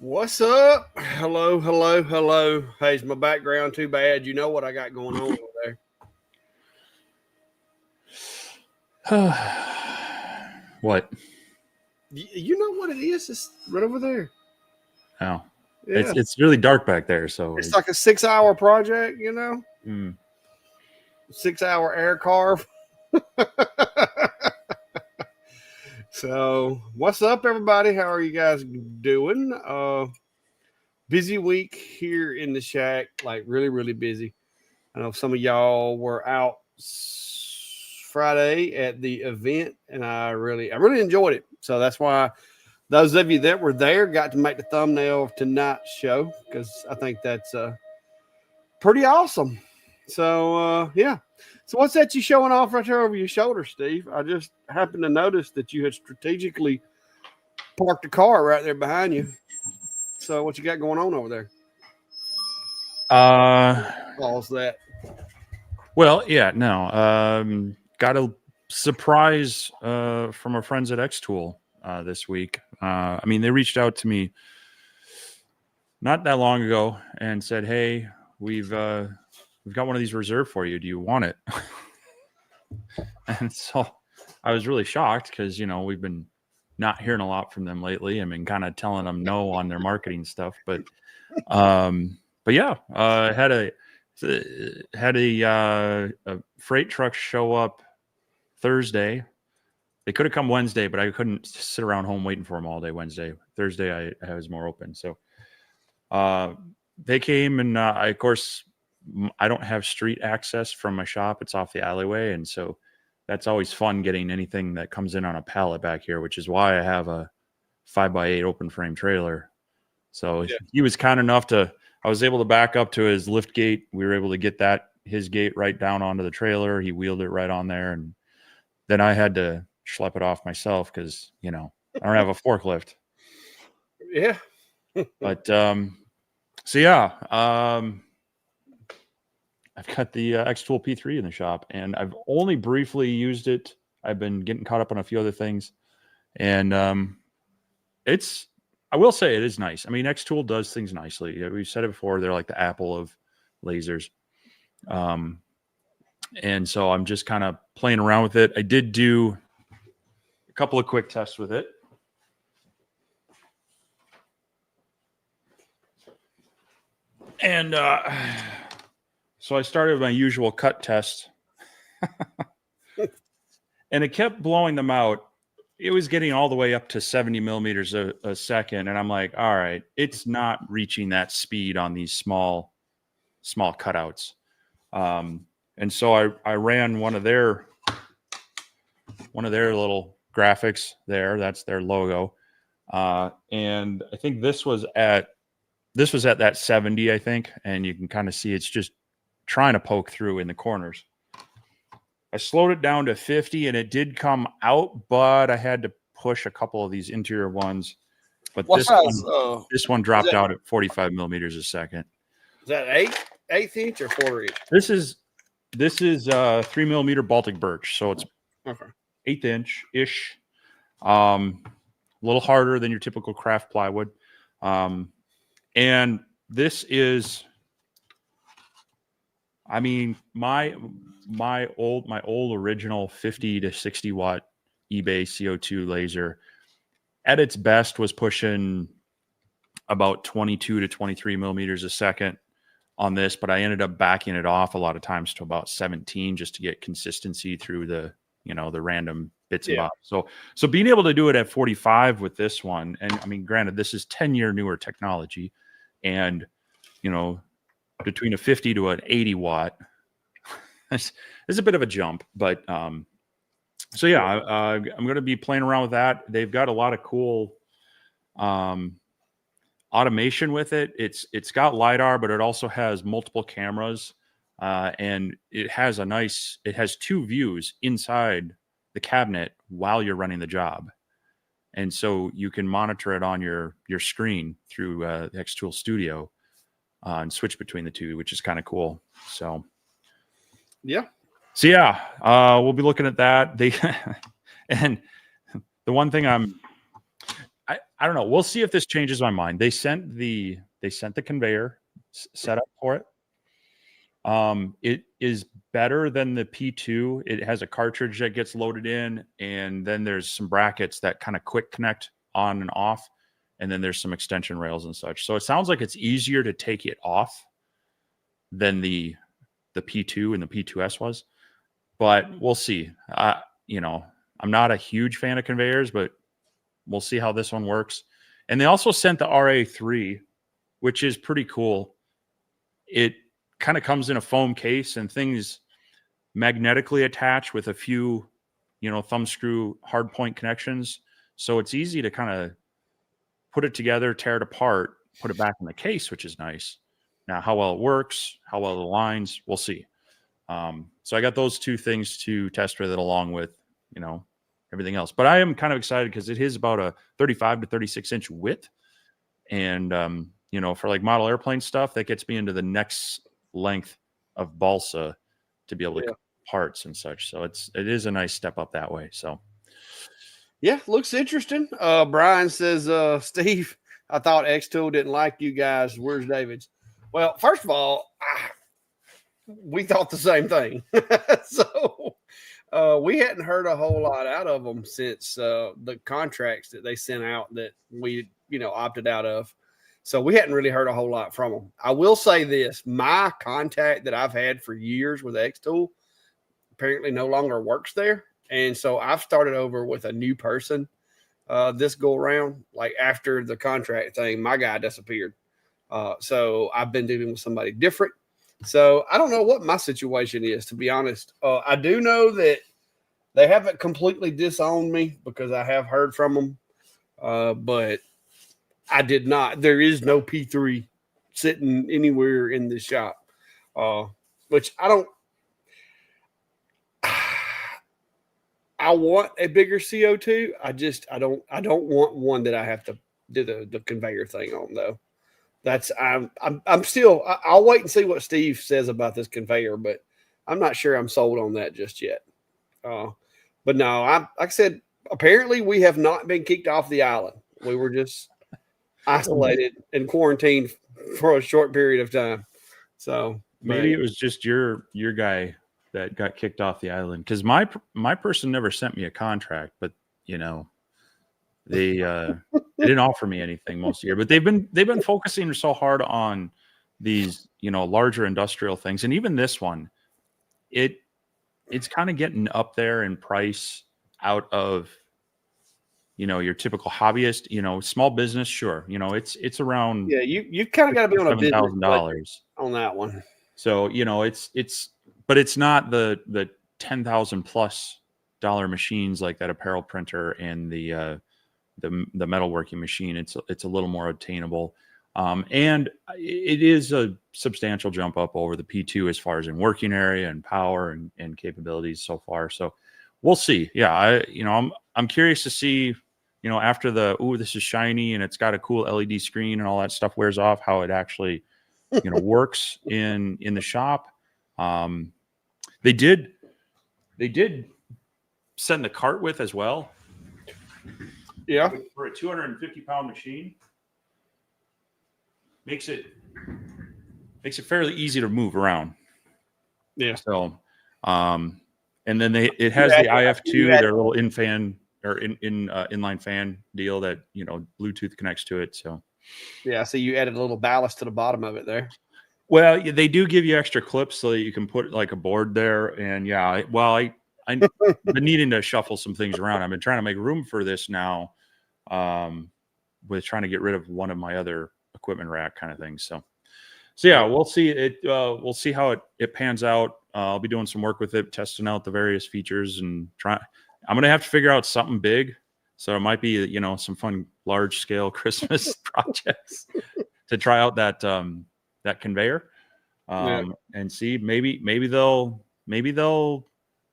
What's up? Hello, hello, hello. Hey, is my background too bad? You know what I got going on over there. What? You know what it is? It's right over there. Oh, Yeah. it's really dark back there. So It's like a 6-hour project, 6-hour air carve. So, what's up, everybody? How are you guys doing? Busy week here in the shack, like really, really busy. I know some of y'all were out Friday at the event, and I really enjoyed it. So that's why those of you that were there got to make the thumbnail of tonight's show because I think that's pretty awesome. So yeah. So what's that you showing off right there over your shoulder, Steve? I just happened to notice that you had strategically parked a car right there behind you. So what you got going on over there? Pause that. Well, yeah, no. Got a surprise from our friends at X Tool this week. I mean, they reached out to me not that long ago and said, "Hey, we've got one of these reserved for you. Do you want it?" And so I was really shocked because we've been not hearing a lot from them lately. I mean, kind of telling them no on their marketing stuff, but yeah, had a freight truck show up Thursday. They could have come Wednesday, but I couldn't sit around home waiting for them all day Wednesday. Thursday, I was more open. So they came, and of course, I don't have street access from my shop. It's off the alleyway. And so that's always fun getting anything that comes in on a pallet back here, which is why I have a 5x8 open frame trailer. So yeah. He was kind enough I was able to back up to his lift gate. We were able to get his gate right down onto the trailer. He wheeled it right on there. And then I had to schlep it off myself because, I don't have a forklift. Yeah. But, so yeah, I've got the X-Tool P3 in the shop, and I've only briefly used it. I've been getting caught up on a few other things. And I will say it is nice. I mean, X-Tool does things nicely. We've said it before. They're like the Apple of lasers. And so I'm just kind of playing around with it. I did do a couple of quick tests with it. And so I started my usual cut test. And it kept blowing them out. It was getting all the way up to 70 millimeters a second. And I'm like, all right, it's not reaching that speed on these small cutouts. And so I ran one of their little graphics there. That's their logo. And I think this was at that 70, I think. And you can kind of see it's just trying to poke through in the corners. I slowed it down to 50 and it did come out, but I had to push a couple of these interior ones. But this one dropped out at 45 millimeters a second. Is that eighth inch or 4 inch? This is 3 millimeter Baltic birch, so it's okay. 1/8 inch ish. A little harder than your typical craft plywood. And this is, I mean, my old original 50 to 60 watt eBay CO2 laser at its best was pushing about 22 to 23 millimeters a second on this, but I ended up backing it off a lot of times to about 17 just to get consistency through the random bits and bobs. So being able to do it at 45 with this one, and I mean, granted, this is 10-year newer technology, and between a 50 to an 80 watt, it's a bit of a jump, but so yeah, I'm going to be playing around with that. They've got a lot of cool automation with it. It's got LiDAR, but it also has multiple cameras, and it has 2 views inside the cabinet while you're running the job. And so you can monitor it on your screen through the X-Tool Studio and switch between the two, which is kind of cool. So yeah. So yeah, we'll be looking at that. And the one thing I I don't know. We'll see if this changes my mind. They sent the conveyor set up for it. It is better than the P2. It has a cartridge that gets loaded in, and then there's some brackets that kind of quick connect on and off, and then there's some extension rails and such. So it sounds like it's easier to take it off than the P2 and the P2S was, but we'll see. I'm not a huge fan of conveyors, but we'll see how this one works. And they also sent the RA3, which is pretty cool. It kind of comes in a foam case and things magnetically attached with a few, thumb screw hard point connections. So it's easy to kind of put it together, tear it apart, put it back in the case, which is nice. Now, how well it works, how well it aligns, we'll see. So I got those two things to test with it along with, everything else. But I am kind of excited because it is about a 35 to 36 inch width. And, for like model airplane stuff, that gets me into the next length of balsa to be able to cut parts and such. So it is a nice step up that way. So yeah, looks interesting. Brian says, Steve, I thought X-Tool didn't like you guys. Where's David's? Well, first of all, we thought the same thing. So we hadn't heard a whole lot out of them since the contracts that they sent out that we, opted out of. So we hadn't really heard a whole lot from them. I will say this, my contact that I've had for years with X-Tool apparently no longer works there. And so I've started over with a new person this go around. Like after the contract thing, my guy disappeared. So I've been dealing with somebody different. So I don't know what my situation is, to be honest. I do know that they haven't completely disowned me because I have heard from them. But I did not. There is no P3 sitting anywhere in the shop, which I don't. I want a bigger CO2. I don't want one that I have to do the conveyor thing on though. I'm still. I'll wait and see what Steve says about this conveyor, but I'm not sure I'm sold on that just yet. But no, like I said, apparently we have not been kicked off the island. We were just isolated and quarantined for a short period of time. So maybe it was just your guy that got kicked off the island, because my person never sent me a contract, but they didn't offer me anything most of the year. But they've been focusing so hard on these larger industrial things, and even this one, it's kind of getting up there in price out of your typical hobbyist, small business. Sure, it's around you kind of got to be on a business $7,000 on that one. So but it's not the $10,000+ machines like that apparel printer and the metalworking machine. It's a little more obtainable, and it is a substantial jump up over the P2 as far as in working area and power and capabilities so far. So we'll see. Yeah, I'm curious to see after this is shiny and it's got a cool LED screen and all that stuff wears off, how it actually works in the shop. They did send the cart width as well. Yeah, for a 250-pound machine, makes it fairly easy to move around. Yeah. So, and then it has the IF2, their little in-fan or inline fan deal that Bluetooth connects to it. So yeah, so you added a little ballast to the bottom of it there. Well, they do give you extra clips so that you can put like a board there. And yeah, I've been needing to shuffle some things around. I've been trying to make room for this now, with trying to get rid of one of my other equipment rack kind of things. So yeah, we'll see it. We'll see how it pans out. I'll be doing some work with it, testing out the various features and I'm going to have to figure out something big. So it might be, some fun large scale Christmas projects to try out that conveyor, and see maybe they'll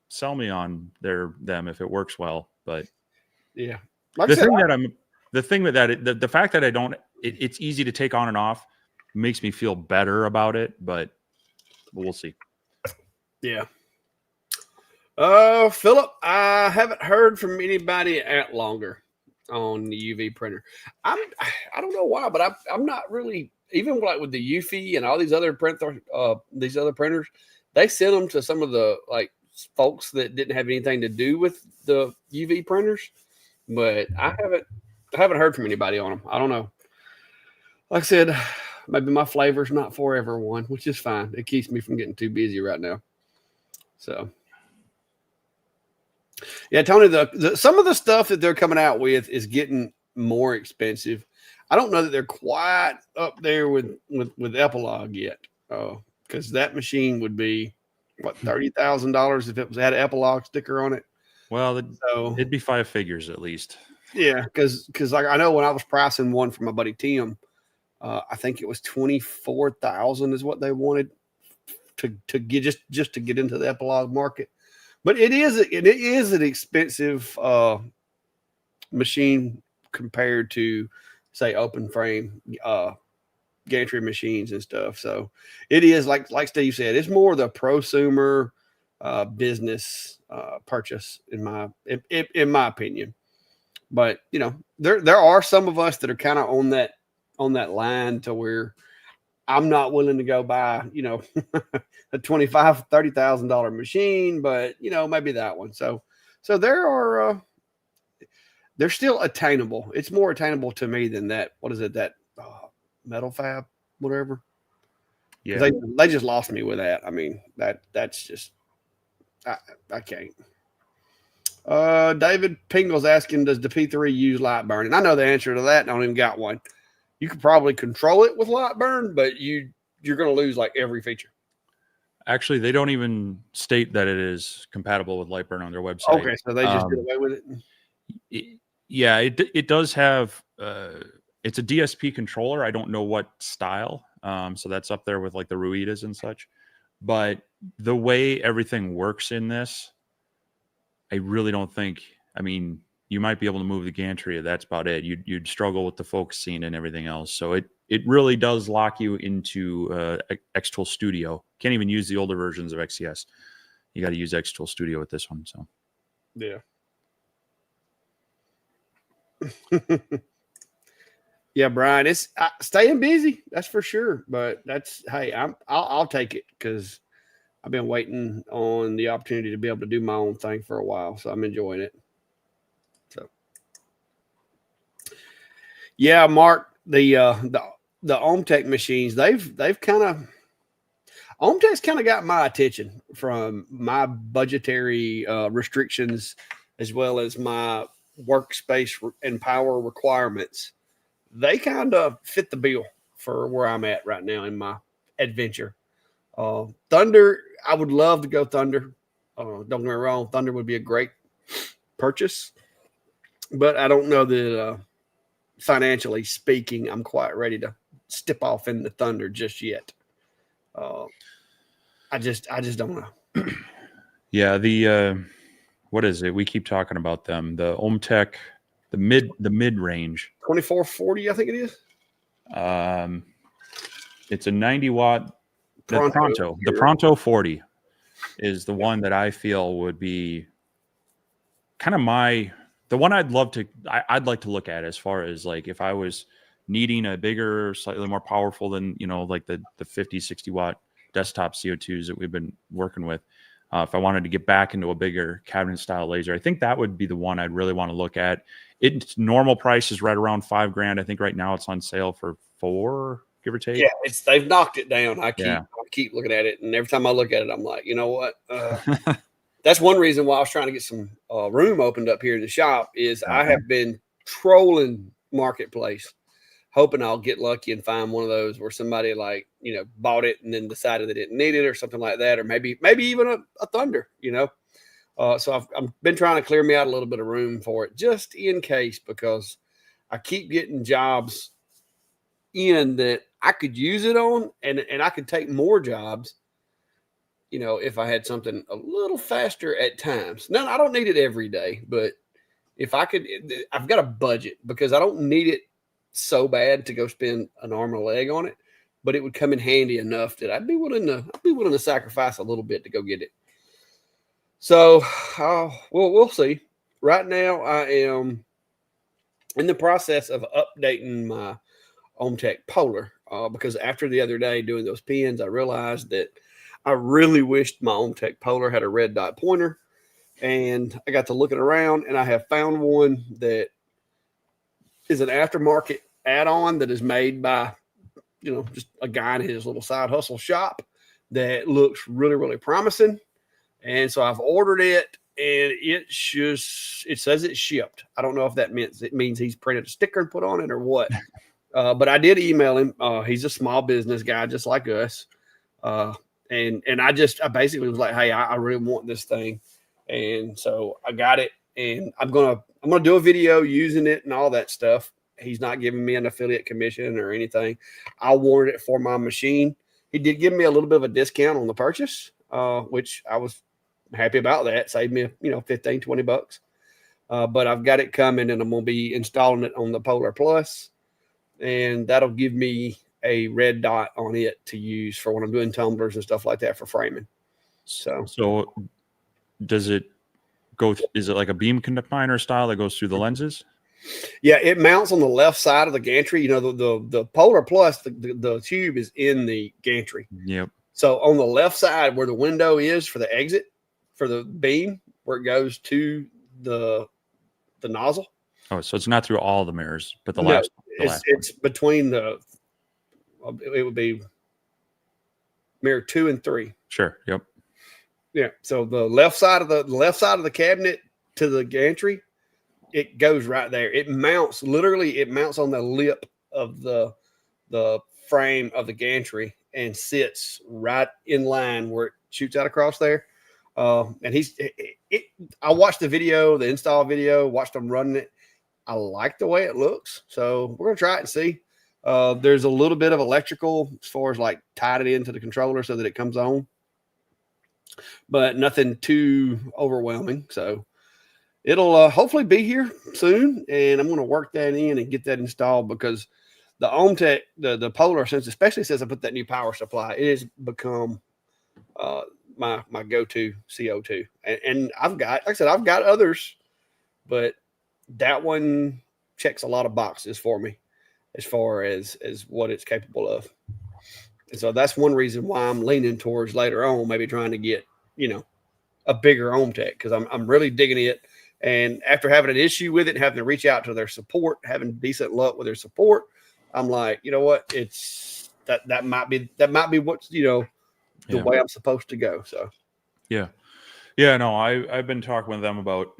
sell me on them if it works well. But yeah, the fact that it's easy to take on and off makes me feel better about it, but we'll see. Yeah. Philip, I haven't heard from anybody at Longer. on the UV printer. I don't know why, but I'm not really, even like with the UFI and all these other printers, they sent them to some of the like folks that didn't have anything to do with the UV printers, but I haven't heard from anybody on them. I don't know. Like I said, maybe my flavor's not for everyone, which is fine. It keeps me from getting too busy right now. So, yeah, Tony, some of the stuff that they're coming out with is getting more expensive. I don't know that they're quite up there with Epilogue yet, because that machine would be what, $30,000 if it had an Epilogue sticker on it. Well, it'd be 5 figures at least. Yeah, because like I know when I was pricing one for my buddy Tim, I think it was 24,000 is what they wanted to get just to get into the Epilogue market. But it is an expensive machine compared to, say, open frame gantry machines and stuff. So it is like Steve said, it's more the prosumer business purchase in my opinion. But you know, there are some of us that are kind of on that line to where I'm not willing to go buy, you know, a $25,000-$30,000 machine, but you know, maybe that one. So they're still attainable. It's more attainable to me than that. What is it? That Metal Fab, whatever. Yeah, they just lost me with that. I mean, that's just I can't. David Pingle's asking, does the P3 use light burn? And I know the answer to that. I don't even got one. You could probably control it with light burn, but you're going to lose like every feature. Actually, they don't even state that it is compatible with Lightburn on their website. Okay, so they just did away with it. Yeah, it does have. It's a DSP controller. I don't know what style. So that's up there with like the Ruidas and such. But the way everything works in this, I really don't think. I mean, you might be able to move the gantry. That's about it. You'd struggle with the focusing and everything else. So it really does lock you into Xtool Studio. Can't even use the older versions of XCS. You got to use Xtool Studio with this one. So yeah. Yeah, Brian, it's staying busy. That's for sure. But hey, I'll take it because I've been waiting on the opportunity to be able to do my own thing for a while. So I'm enjoying it. So, yeah, Mark, the OhmTech machines, they've kind of OhmTech's kind of got my attention from my budgetary restrictions as well as my workspace and power requirements. They kind of fit the bill for where I'm at right now in my adventure. Thunder, I would love to go Thunder. Don't get me wrong, Thunder would be a great purchase, but I don't know that financially speaking, I'm quite ready to step off in the Thunder just yet. I just don't know. Yeah, the what is it? We keep talking about them. The OhmTech, the mid range. 2440, I think it is. It's a 90 watt. Pronto. The Pronto 40 is the one that I feel would be kind of the one I'd like to look at as far as like if I was needing a bigger, slightly more powerful than, you know, like the 50, 60 watt desktop CO2s that we've been working with. If I wanted to get back into a bigger cabinet style laser, I think that would be the one I'd really want to look at. Its normal price is right around $5,000. I think right now it's on sale for $4,000, give or take. Yeah, they've knocked it down. I keep looking at it, and every time I look at it, I'm like, you know what? That's one reason why I was trying to get some room opened up here in the shop. Is I have been trolling Marketplace, hoping I'll get lucky and find one of those where somebody like, you know, bought it and then decided they didn't need it or something like that, or maybe even a Thunder, you know. So I've been trying to clear me out a little bit of room for it just in case, because I keep getting jobs in that I could use it on, and I could take more jobs, you know, if I had something a little faster at times. Now, I don't need it every day, but if I could, I've got a budget because I don't need it so bad to go spend an arm and a leg on it, but it would come in handy enough that I'd be willing to sacrifice a little bit to go get it. So we'll see. Right now, I am in the process of updating my OMTech Polar because after the other day doing those pins, I realized that I really wished my OMTech Polar had a red dot pointer. And I got to looking around, and I have found one that is an aftermarket add-on that is made by, just a guy in his little side hustle shop that looks really, really promising. And so I've ordered it, and it says it's shipped. I don't know if that means he's printed a sticker and put on it or what. But I did email him. He's a small business guy, just like us. And I basically was like, hey, I really want this thing. And so I got it, and I'm gonna do a video using it and all that stuff. He's not giving me an affiliate commission or anything. I wanted it for my machine. He did give me a little bit of a discount on the purchase, which I was happy about. That saved me, $15-20. But I've got it coming, and I'm gonna be installing it on the Polar Plus, and that'll give me a red dot on it to use for when I'm doing tumblers and stuff like that for framing. So does it go? Is it like a beam combiner style that goes through the lenses? Yeah, it mounts on the left side of the gantry. The Polar Plus, the tube is in the gantry. Yep. So on the left side where the window is for the exit for the beam, where it goes to the nozzle. Oh, so it's not through all the mirrors, but the No, last. It's between it would be mirror 2 and 3. Sure. Yep. Yeah. So the left side of the cabinet to the gantry, it goes right there. It mounts on the lip of the frame of the gantry and sits right in line where it shoots out across there. And I watched the install video, watched them running it. I like the way it looks. So we're going to try it and see. There's a little bit of electrical as far as like tied it into the controller so that it comes on, but nothing too overwhelming. So it'll hopefully be here soon, and I'm going to work that in and get that installed because the OMTech, the Polar, especially since I put that new power supply, it has become my go-to CO2. And I've got, like I said, I've got others, but that one checks a lot of boxes for me as far as what it's capable of. And so that's one reason why I'm leaning towards later on, maybe trying to get, a bigger OMTech, because I'm really digging it. And after having an issue with it, having to reach out to their support, having decent luck with their support, I'm like, you know what? It's that might be what's, the way I'm supposed to go. So, yeah. No, I've been talking with them about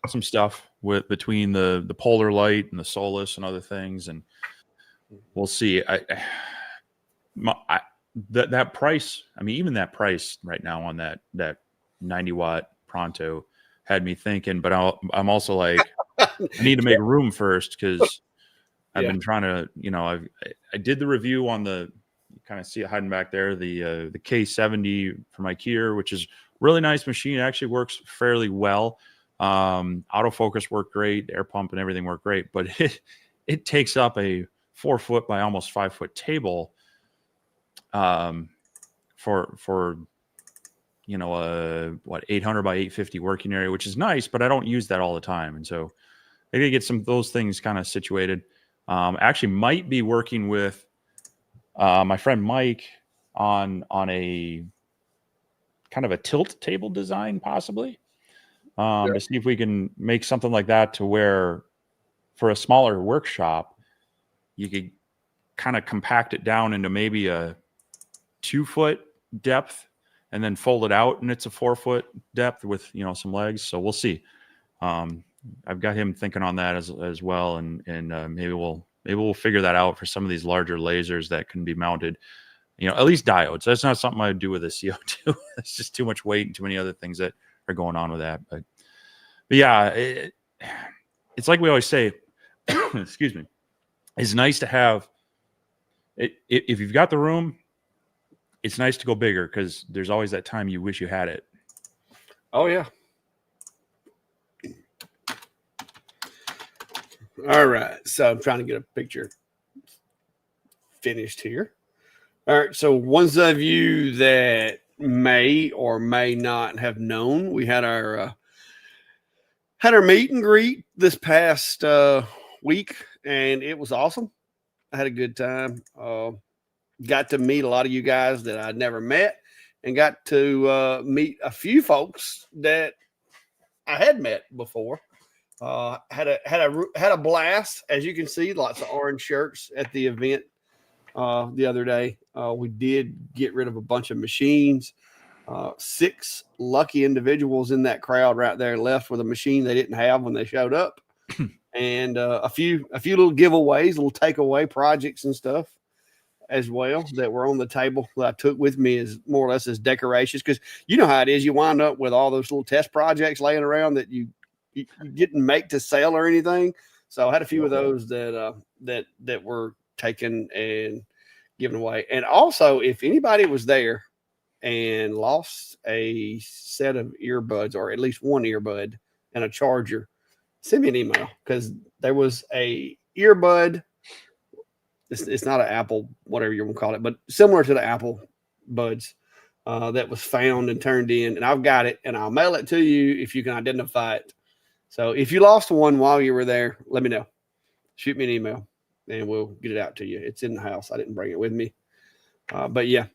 some stuff between the Polar Light and the Solus and other things, and we'll see. That price, I mean, even that price right now on that 90-watt Pronto had me thinking, but I'm also like, I need to make room first, because I've been trying to, I did the review on you kind of see it hiding back there, the K70 from IKEA, which is really nice machine. It actually works fairly well. Autofocus worked great, air pump and everything worked great, but it takes up a 4 foot by almost 5 foot table for 800 by 850 working area, which is nice, but I don't use that all the time. And so I gotta get some of those things kind of situated. Actually might be working with my friend Mike on a kind of a tilt table design, possibly, to see if we can make something like that, to where for a smaller workshop, you could kind of compact it down into maybe a 2 foot depth and then fold it out, and it's a 4 foot depth with, some legs. So we'll see. I've got him thinking on that as well. And maybe we'll figure that out for some of these larger lasers that can be mounted, at least diodes. That's not something I would do with a CO2. It's just too much weight and too many other things that are going on with that. But yeah, it's like we always say, excuse me, it's nice to have it. If you've got the room, it's nice to go bigger, because there's always that time you wish you had it. Oh yeah. All right. So I'm trying to get a picture finished here. All right. So ones of you that may or may not have known, we had our Had our meet and greet this past week, and it was awesome. I had a good time. Got to meet a lot of you guys that I'd never met, and got to meet a few folks that I had met before. Had a blast. As you can see, lots of orange shirts at the event the other day. We did get rid of a bunch of machines. 6 lucky individuals in that crowd right there left with a machine they didn't have when they showed up, and a few little giveaways, little takeaway projects and stuff as well that were on the table that I took with me as more or less as decorations, because you know how it is. You wind up with all those little test projects laying around that you didn't make to sell or anything. So I had a few of those that were taken and given away. And also, if anybody was there and lost a set of earbuds, or at least one earbud and a charger, send me an email, because there was a earbud. It's not an Apple, whatever you want to call it, but similar to the Apple buds that was found and turned in. And I've got it, and I'll mail it to you if you can identify it. So if you lost one while you were there, let me know. Shoot me an email, and we'll get it out to you. It's in the house. I didn't bring it with me. But yeah,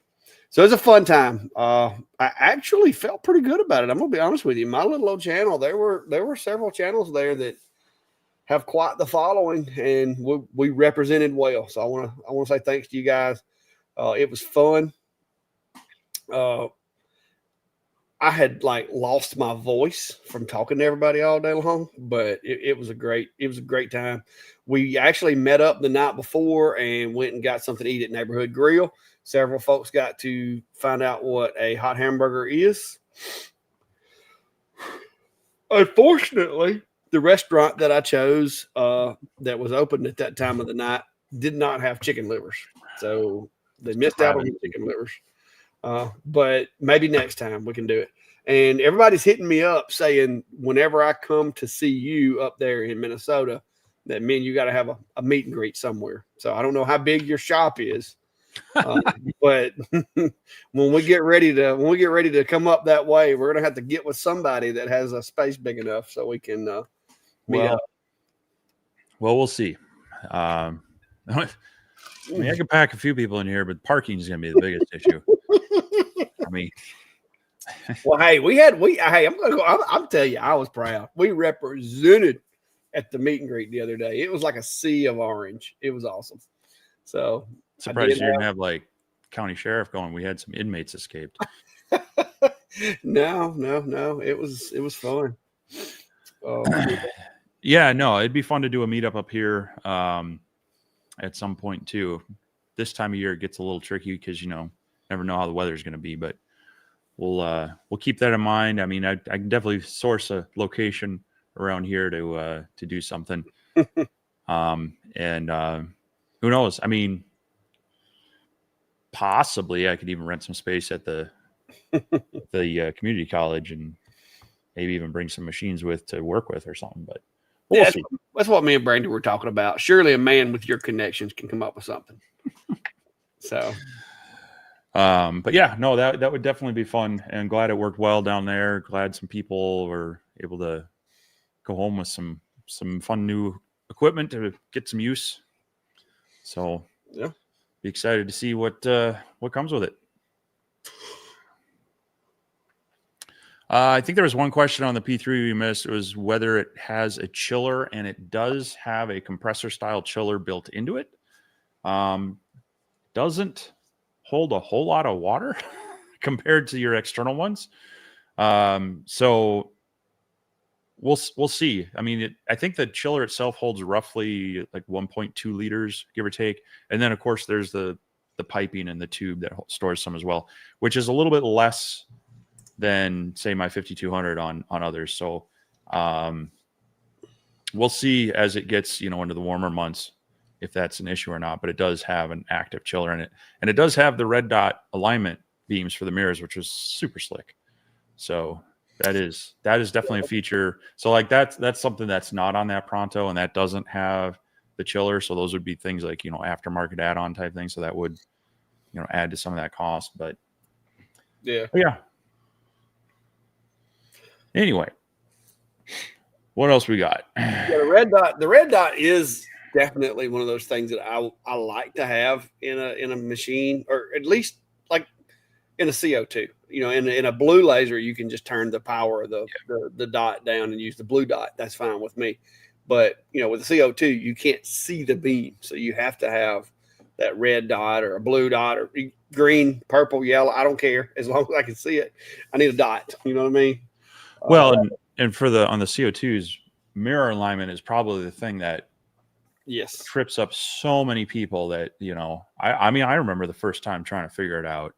so it was a fun time. I actually felt pretty good about it. I'm gonna be honest with you. My little old channel, there were several channels there that have quite the following, and we represented well. So I want to say thanks to you guys. It was fun. I had lost my voice from talking to everybody all day long, but it was a great time. We actually met up the night before and went and got something to eat at Neighborhood Grill. Several folks got to find out what a hot hamburger is. Unfortunately, the restaurant that I chose that was open at that time of the night did not have chicken livers. So they missed out on the chicken livers. But maybe next time we can do it. And everybody's hitting me up saying whenever I come to see you up there in Minnesota, that means you got to have a meet and greet somewhere. So I don't know how big your shop is, but when we get ready to come up that way, we're gonna have to get with somebody that has a space big enough so we can meet up. Well, we'll see. I mean, I can pack a few people in here, but parking is going to be the biggest issue. I mean, well, hey, I'm gonna go. I'm telling you, I was proud. We represented at the meet and greet the other day. It was like a sea of orange. It was awesome. So surprised you didn't have county sheriff going. We had some inmates escaped. No. It was fun. Yeah, no, it'd be fun to do a meetup up here at some point too. This time of year it gets a little tricky because never know how the weather's going to be, but we'll keep that in mind. I mean, I can definitely source a location around here to do something. And who knows? I mean, possibly I could even rent some space at the community college and maybe even bring some machines to work with or something. But we'll see. That's what me and Brandon were talking about. Surely a man with your connections can come up with something. So, but yeah, no, that would definitely be fun, and glad it worked well down there. Glad some people were able to go home with some fun new equipment to get some use. So yeah, be excited to see what comes with it. I think there was one question on the P3 we missed. It was whether it has a chiller, and it does have a compressor style chiller built into it. Doesn't hold a whole lot of water compared to your external ones. So we'll see. I mean, I think the chiller itself holds roughly 1.2 liters, give or take. And then of course there's the piping and the tube that stores some as well, which is a little bit less than say my 5200 on others. So we'll see as it gets, into the warmer months, if that's an issue or not, but it does have an active chiller in it. And it does have the red dot alignment beams for the mirrors, which is super slick. So that is definitely a feature. So that's something that's not on that Pronto, and that doesn't have the chiller. So those would be things like, aftermarket add-on type things. So that would, add to some of that cost, but yeah. Anyway, What else we got? Yeah, the red dot is definitely one of those things that I like to have in a machine, or at least like in a CO2. You know, in a blue laser, you can just turn the power of the dot down and use the blue dot. That's fine with me. But you know, with the CO2, you can't see the beam, so you have to have that red dot or a blue dot or green, purple, yellow. I don't care as long as I can see it. I need a dot. You know what I mean? Well, and for on the CO2s, mirror alignment is probably the thing that yes, trips up so many people that, you know, I mean, I remember the first time trying to figure it out.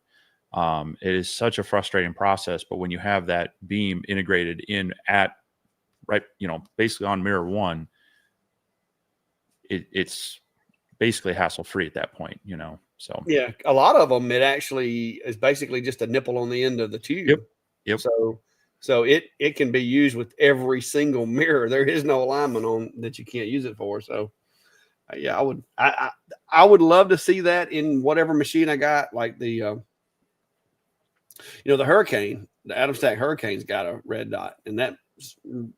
It is such a frustrating process, but when you have that beam integrated in at right, you know, basically on mirror one, it's basically hassle free at that point, you know. So yeah, a lot of them it actually is basically just a nipple on the end of the tube. Yep. So it can be used with every single mirror. There is no alignment on that you can't use it for. So yeah, I would love to see that in whatever machine I got, like the the Hurricane, the Adam Stack Hurricane's got a red dot, and that's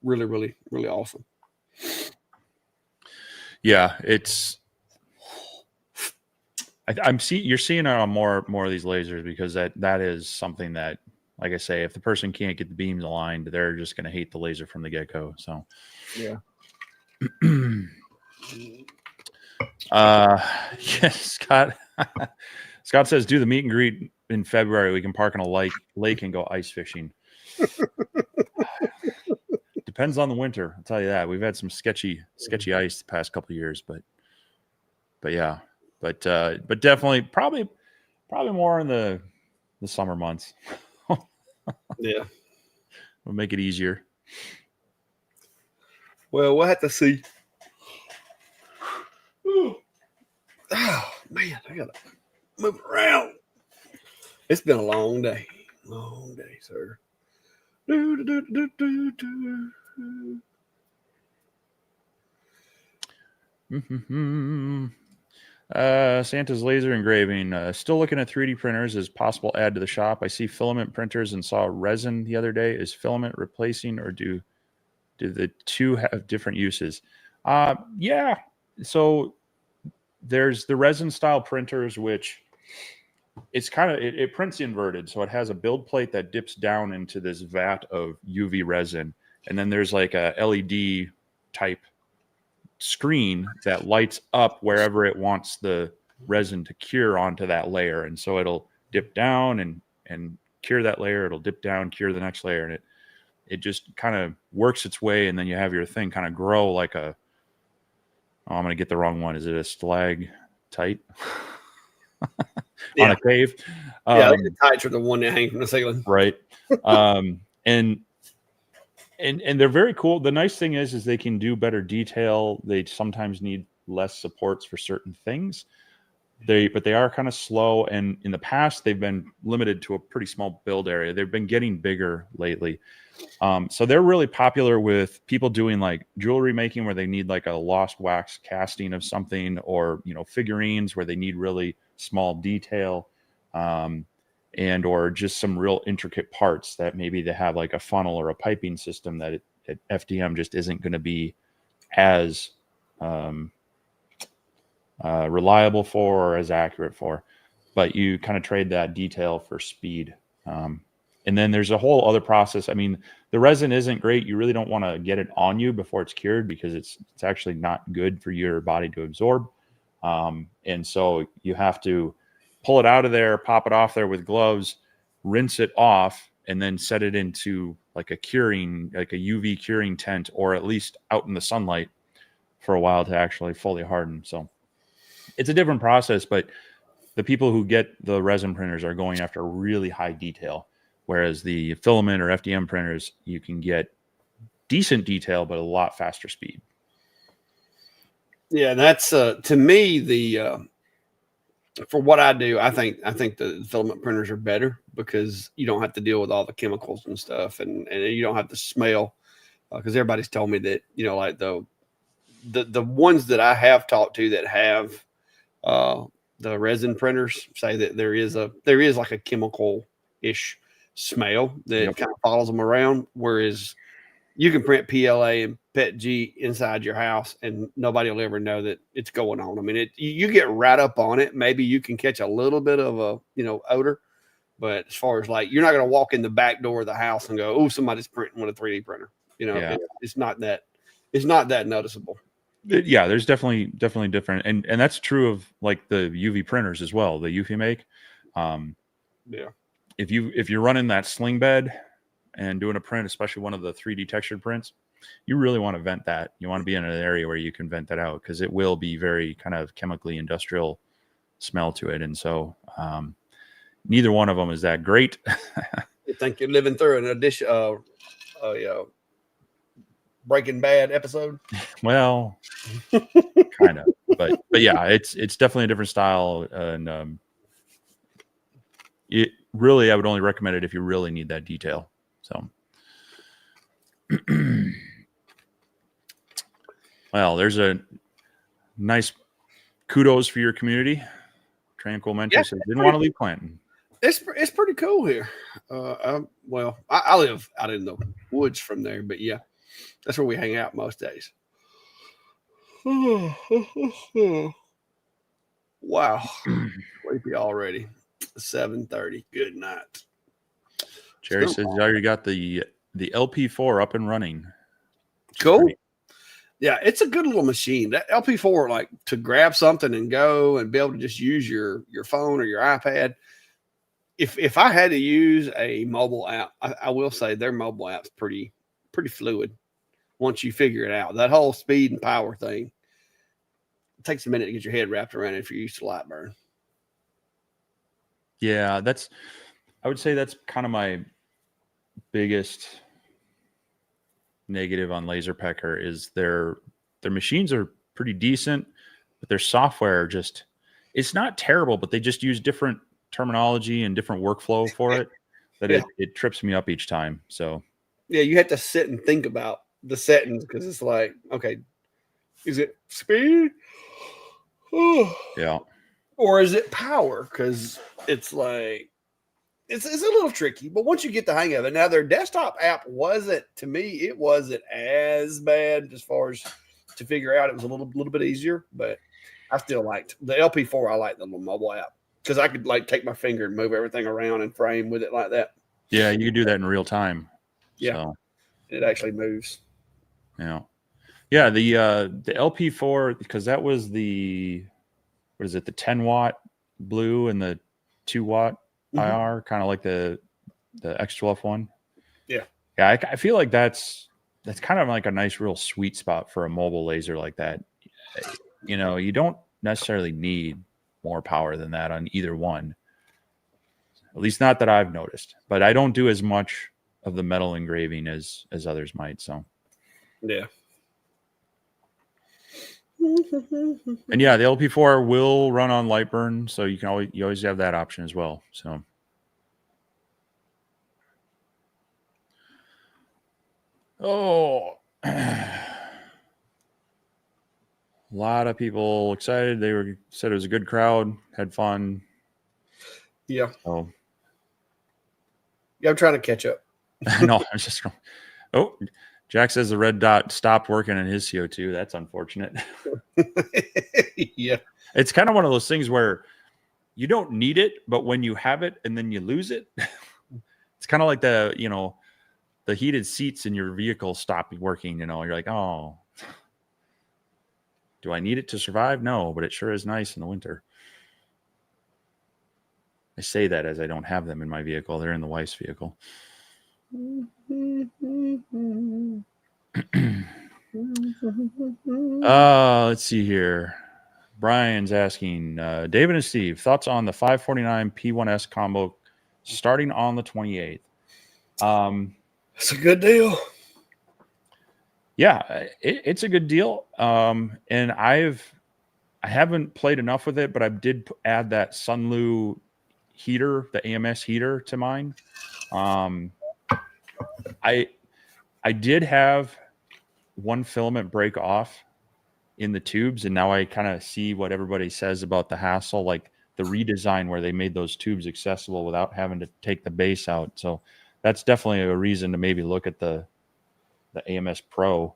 really, really, really awesome. Yeah, it's. You're seeing it on more of these lasers because that is something that, like I say, if the person can't get the beams aligned, they're just going to hate the laser from the get-go. So, yeah. Yeah, Scott. Scott says, do the meet and greet in February. We can park on a lake and go ice fishing. Depends on the winter. I'll tell you that. We've had some sketchy ice the past couple of years, but yeah, but definitely probably more in the summer months. Yeah, we'll make it easier. Well, we'll have to see. Oh man, I gotta move around. It's been a long day, sir. Santa's laser engraving. Still looking at 3D printers as possible add to the shop. I see filament printers and saw resin the other day. Is filament replacing, or do the two have different uses? Yeah. So there's the resin style printers, which it's kind of it prints inverted. So it has a build plate that dips down into this vat of UV resin, and then there's like a LED type screen that lights up wherever it wants the resin to cure onto that layer. And so it'll dip down and cure that layer. It'll dip down, cure the next layer. And it just kind of works its way. And then you have your thing kind of grow like I'm going to get the wrong one. Is it a stalactite on a cave? Yeah, the tights are the one that hang from the ceiling. Right. And they're very cool. The nice thing is they can do better detail. They sometimes need less supports for certain things. But they are kind of slow. And in the past, they've been limited to a pretty small build area. They've been getting bigger lately. So they're really popular with people doing like jewelry making where they need like a lost wax casting of something, or, you know, figurines where they need really small detail. And or just some real intricate parts that maybe they have like a funnel or a piping system that FDM just isn't going to be as reliable for or as accurate for. But you kind of trade that detail for speed. And then there's a whole other process. I mean, the resin isn't great. You really don't want to get it on you before it's cured because it's actually not good for your body to absorb. And so you have to pull it out of there, pop it off there with gloves, rinse it off, and then set it into like a UV curing tent, or at least out in the sunlight for a while to actually fully harden. So it's a different process, but the people who get the resin printers are going after really high detail, whereas the filament or FDM printers, you can get decent detail, but a lot faster speed. Yeah, that's to me for what I do, I think the filament printers are better because you don't have to deal with all the chemicals and stuff, and you don't have to smell. Because everybody's told me that, you know, like the ones that I have talked to that have the resin printers say that there is like a chemical ish smell that kind of follows them around, whereas you can print PLA and PETG inside your house, and nobody will ever know that it's going on. I mean, you get right up on it. Maybe you can catch a little bit of a odor, but as far as like, you're not going to walk in the back door of the house and go, "Oh, somebody's printing with a 3D printer." Yeah. It's not that noticeable. Yeah, there's definitely different, and that's true of like the UV printers as well. The UV make, Yeah. if you're running that sling bed and doing a print, especially one of the 3D textured prints, you really want to vent that. You want to be in an area where you can vent that out, because it will be very kind of chemically industrial smell to it, and so neither one of them is that great. You think you're living through an addition, Breaking Bad episode? Well, kind of, but yeah, it's definitely a different style, and it really, I would only recommend it if you really need that detail. So, well, there's a nice kudos for your community. Tranquil Mentor says didn't want to leave Clanton. It's pretty cool here. Well, I live out in the woods from there, but yeah, that's where we hang out most days. Wow, sleepy already. 7:30. Good night. Jerry says you already got the LP4 up and running. Cool. Great. Yeah, it's a good little machine. That LP4, like, to grab something and go and be able to just use your phone or your iPad. If I had to use a mobile app, I will say their mobile app's pretty fluid once you figure it out. That whole speed and power thing, it takes a minute to get your head wrapped around it if you're used to Lightburn. Yeah, I would say that's kind of my biggest negative on LaserPecker is their machines are pretty decent, but their software it's not terrible, but they just use different terminology and different workflow for it that it trips me up each time. So yeah, you have to sit and think about the settings, because it's like, okay, is it speed? yeah. Or is it power? Because it's like, it's a little tricky, but once you get the hang of it. Now, their desktop app wasn't as bad as far as to figure out. It was a little bit easier, but I still liked the LP4. I like the little mobile app because I could like take my finger and move everything around and frame with it like that. Yeah, you can do that in real time. Yeah, so. It actually moves. Yeah. Yeah, the LP4, because that was the 10 watt blue and the 2 watt IR, kind of like the X12 one. Yeah. Yeah, I feel like that's kind of like a nice real sweet spot for a mobile laser like that. You don't necessarily need more power than that on either one. At least not that I've noticed. But I don't do as much of the metal engraving as others might, so. Yeah. And yeah, the LP4 will run on Lightburn, so you always have that option as well. So a lot of people excited. They said it was a good crowd, had fun. Yeah. So yeah, I'm trying to catch up. No, I was just going. Oh, Jack says the red dot stopped working in his CO2. That's unfortunate. Yeah. It's kind of one of those things where you don't need it, but when you have it and then you lose it, it's kind of like the heated seats in your vehicle stop working. You're like, oh, do I need it to survive? No, but it sure is nice in the winter. I say that as I don't have them in my vehicle. They're in the wife's vehicle. Let's see here. Brian's asking, David and Steve, thoughts on the 549 P1S combo starting on the 28th? It's a good deal. Yeah, it's a good deal. And I haven't played enough with it, but I did add that Sunlu heater, the AMS heater, to mine. I did have one filament break off in the tubes, and now I kind of see what everybody says about the hassle, like the redesign where they made those tubes accessible without having to take the base out. So that's definitely a reason to maybe look at the the AMS Pro,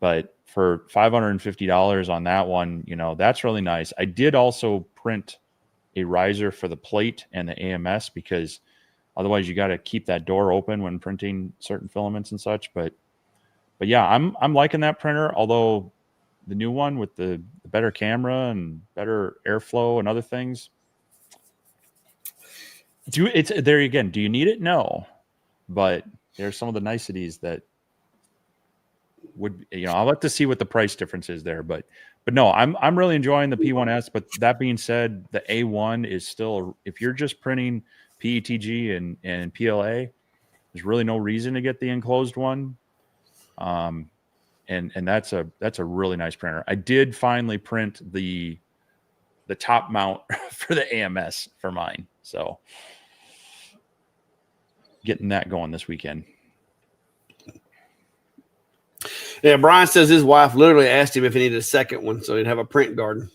but for $550 on that one, that's really nice. I did also print a riser for the plate and the AMS because otherwise you got to keep that door open when printing certain filaments and such. But yeah, I'm liking that printer, although the new one with the better camera and better airflow and other things. There again, do you need it? No. But there's some of the niceties that would, I'll have to see what the price difference is there. But no, I'm really enjoying the P1S. But that being said, the A1 is still, if you're just printing PETG and PLA, there's really no reason to get the enclosed one. And that's a really nice printer. I did finally print the top mount for the AMS for mine. So getting that going this weekend. Yeah, Brian says his wife literally asked him if he needed a second one so he'd have a print garden.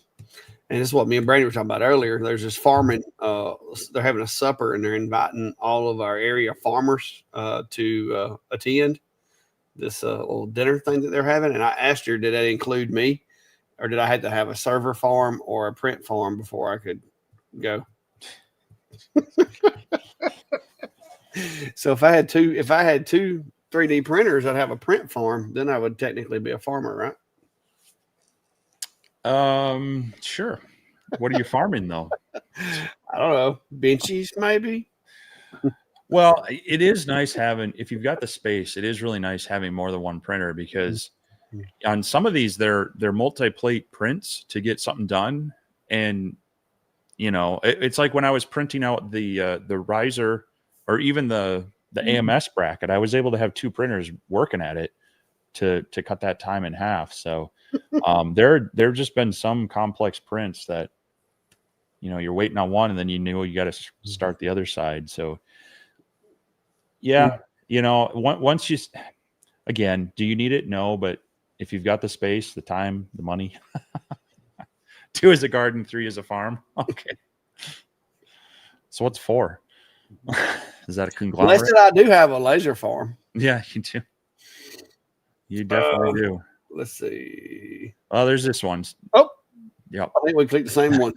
And this is what me and Brady were talking about earlier. There's this farming. They're having a supper and they're inviting all of our area farmers to attend this little dinner thing that they're having. And I asked her, did that include me? Or did I have to have a server farm or a print farm before I could go? So if I had two 3D printers, I'd have a print farm. Then I would technically be a farmer, right? Sure. What are you farming though? I don't know. Benchies, maybe. Well, it is nice having, if you've got the space, it is really nice having more than one printer because on some of these, they're multi-plate prints to get something done. And, it's like when I was printing out the riser or even the AMS bracket, I was able to have two printers working at it to cut that time in half. So there've just been some complex prints that, you're waiting on one and then you got to start the other side. So yeah, once you, again, do you need it? No, but if you've got the space, the time, the money, 2 is a garden, 3 is a farm. Okay. So what's 4? Is that a conglomerate? Blessed, I do have a laser farm. Yeah, you do. You definitely do. Let's see. Oh, there's this one. Oh, yep. I think we clicked the same one.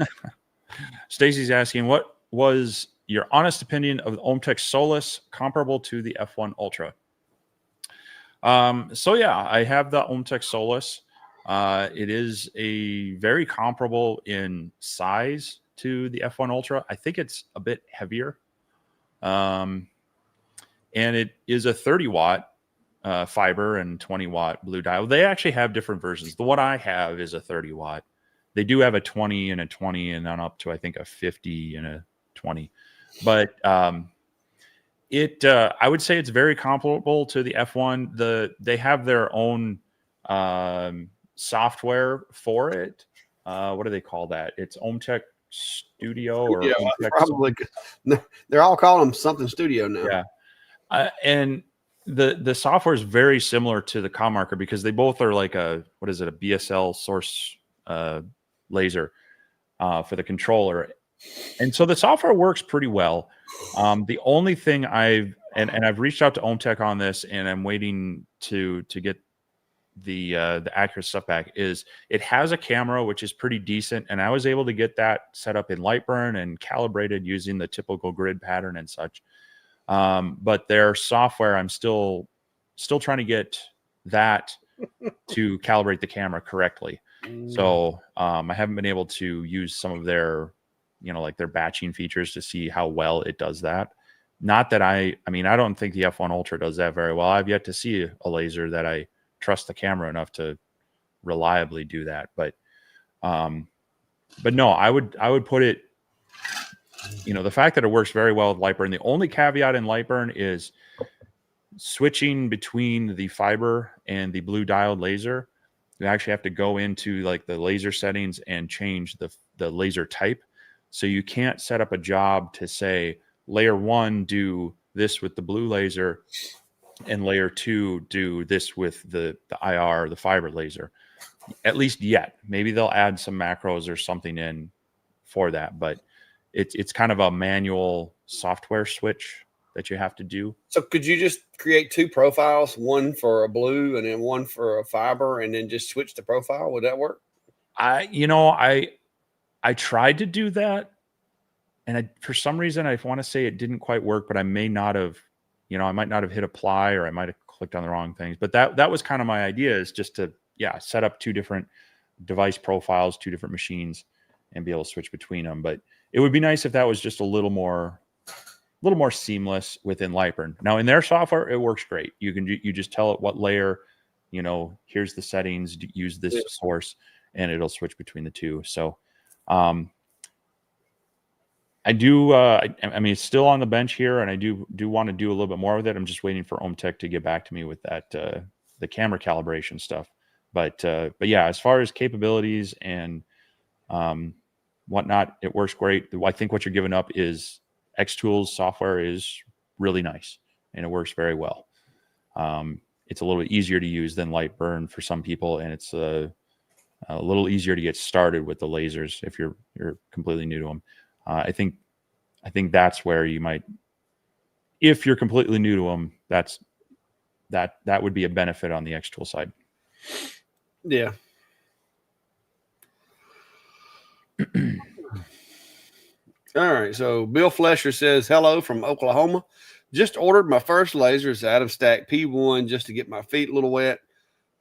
Stacy's asking, what was your honest opinion of the OMTech Solus comparable to the F1 Ultra? So yeah, I have the OMTech Solus. It is a very comparable in size to the F1 Ultra. I think it's a bit heavier. And it is a 30 watt fiber and 20 watt blue diode. They actually have different versions. The one I have is a 30 watt. They do have a 20 and a 20 and then up to, I think, a 50 and a 20. But I would say it's very comparable to the F1. They have their own software for it. What do they call that? It's OMTech Studio or probably. They're all calling them something Studio now. Yeah, and the software is very similar to the ComMarker because they both are like a BSL source laser for the controller, and so the software works pretty well. The only thing I've reached out to OMTech on this, and I'm waiting to get the accurate stuff back, is it has a camera which is pretty decent, and I was able to get that set up in Lightburn and calibrated using the typical grid pattern and such. But their software, I'm still trying to get that to calibrate the camera correctly. So I haven't been able to use some of their, like their batching features to see how well it does that. Not that I don't think the F1 Ultra does that very well. I've yet to see a laser that I trust the camera enough to reliably do that. But no, I would put it, the fact that it works very well with Lightburn. The only caveat in Lightburn is switching between the fiber and the blue diode laser. You actually have to go into like the laser settings and change the laser type. So you can't set up a job to say layer 1 do this with the blue laser and layer 2 do this with the IR, the fiber laser. At least yet. Maybe they'll add some macros or something in for that, but it's kind of a manual software switch that you have to do. So could you just create 2 profiles, one for a blue and then one for a fiber, and then just switch the profile? Would that work? I tried to do that, and for some reason I want to say it didn't quite work, but I may not have, I might not have hit apply, or I might have clicked on the wrong things. But that was kind of my idea, is just to set up 2 different device profiles, 2 different machines, and be able to switch between them. But it would be nice if that was just a little more seamless within Lightburn. Now in their software, it works great. You just tell it what layer, here's the settings, use this source, and it'll switch between the 2. So I do. I mean, it's still on the bench here, and I do want to do a little bit more with it. I'm just waiting for OMTech to get back to me with that the camera calibration stuff. But yeah, as far as capabilities and whatnot, it works great. I think what you're giving up is Xtools software is really nice, and it works very well. It's a little bit easier to use than Lightburn for some people, and it's a little easier to get started with the lasers if you're completely new to them. I think that's where you might, if you're completely new to them, that would be a benefit on the Xtool side. Yeah. All right. So Bill Flesher says, hello from Oklahoma. Just ordered my first lasers, Adam Stack P1, just to get my feet a little wet.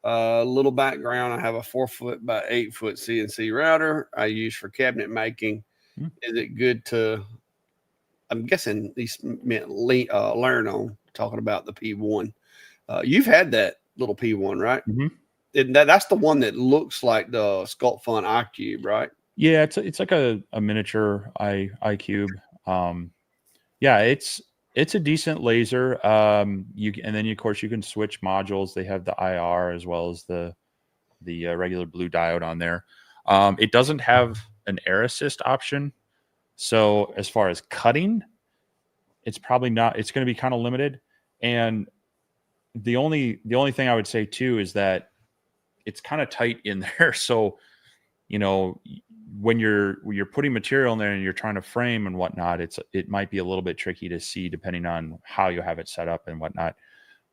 Little background. I have a 4 foot by 8 foot CNC router I use for cabinet making. Is it good to, I'm guessing these meant learn on, talking about the P1. You've had that little P1, right? Mm-hmm. And that's the one that looks like the Sculpt Fun iCube, right? Yeah, it's like a miniature iCube. Yeah, it's a decent laser. And then of course you can switch modules. They have the IR as well as the regular blue diode on there. It doesn't have an air assist option, so as far as cutting, it's probably not. It's going to be kind of limited. And the only thing I would say too is that it's kind of tight in there. So when you're putting material in there and you're trying to frame and whatnot, it might be a little bit tricky to see depending on how you have it set up and whatnot.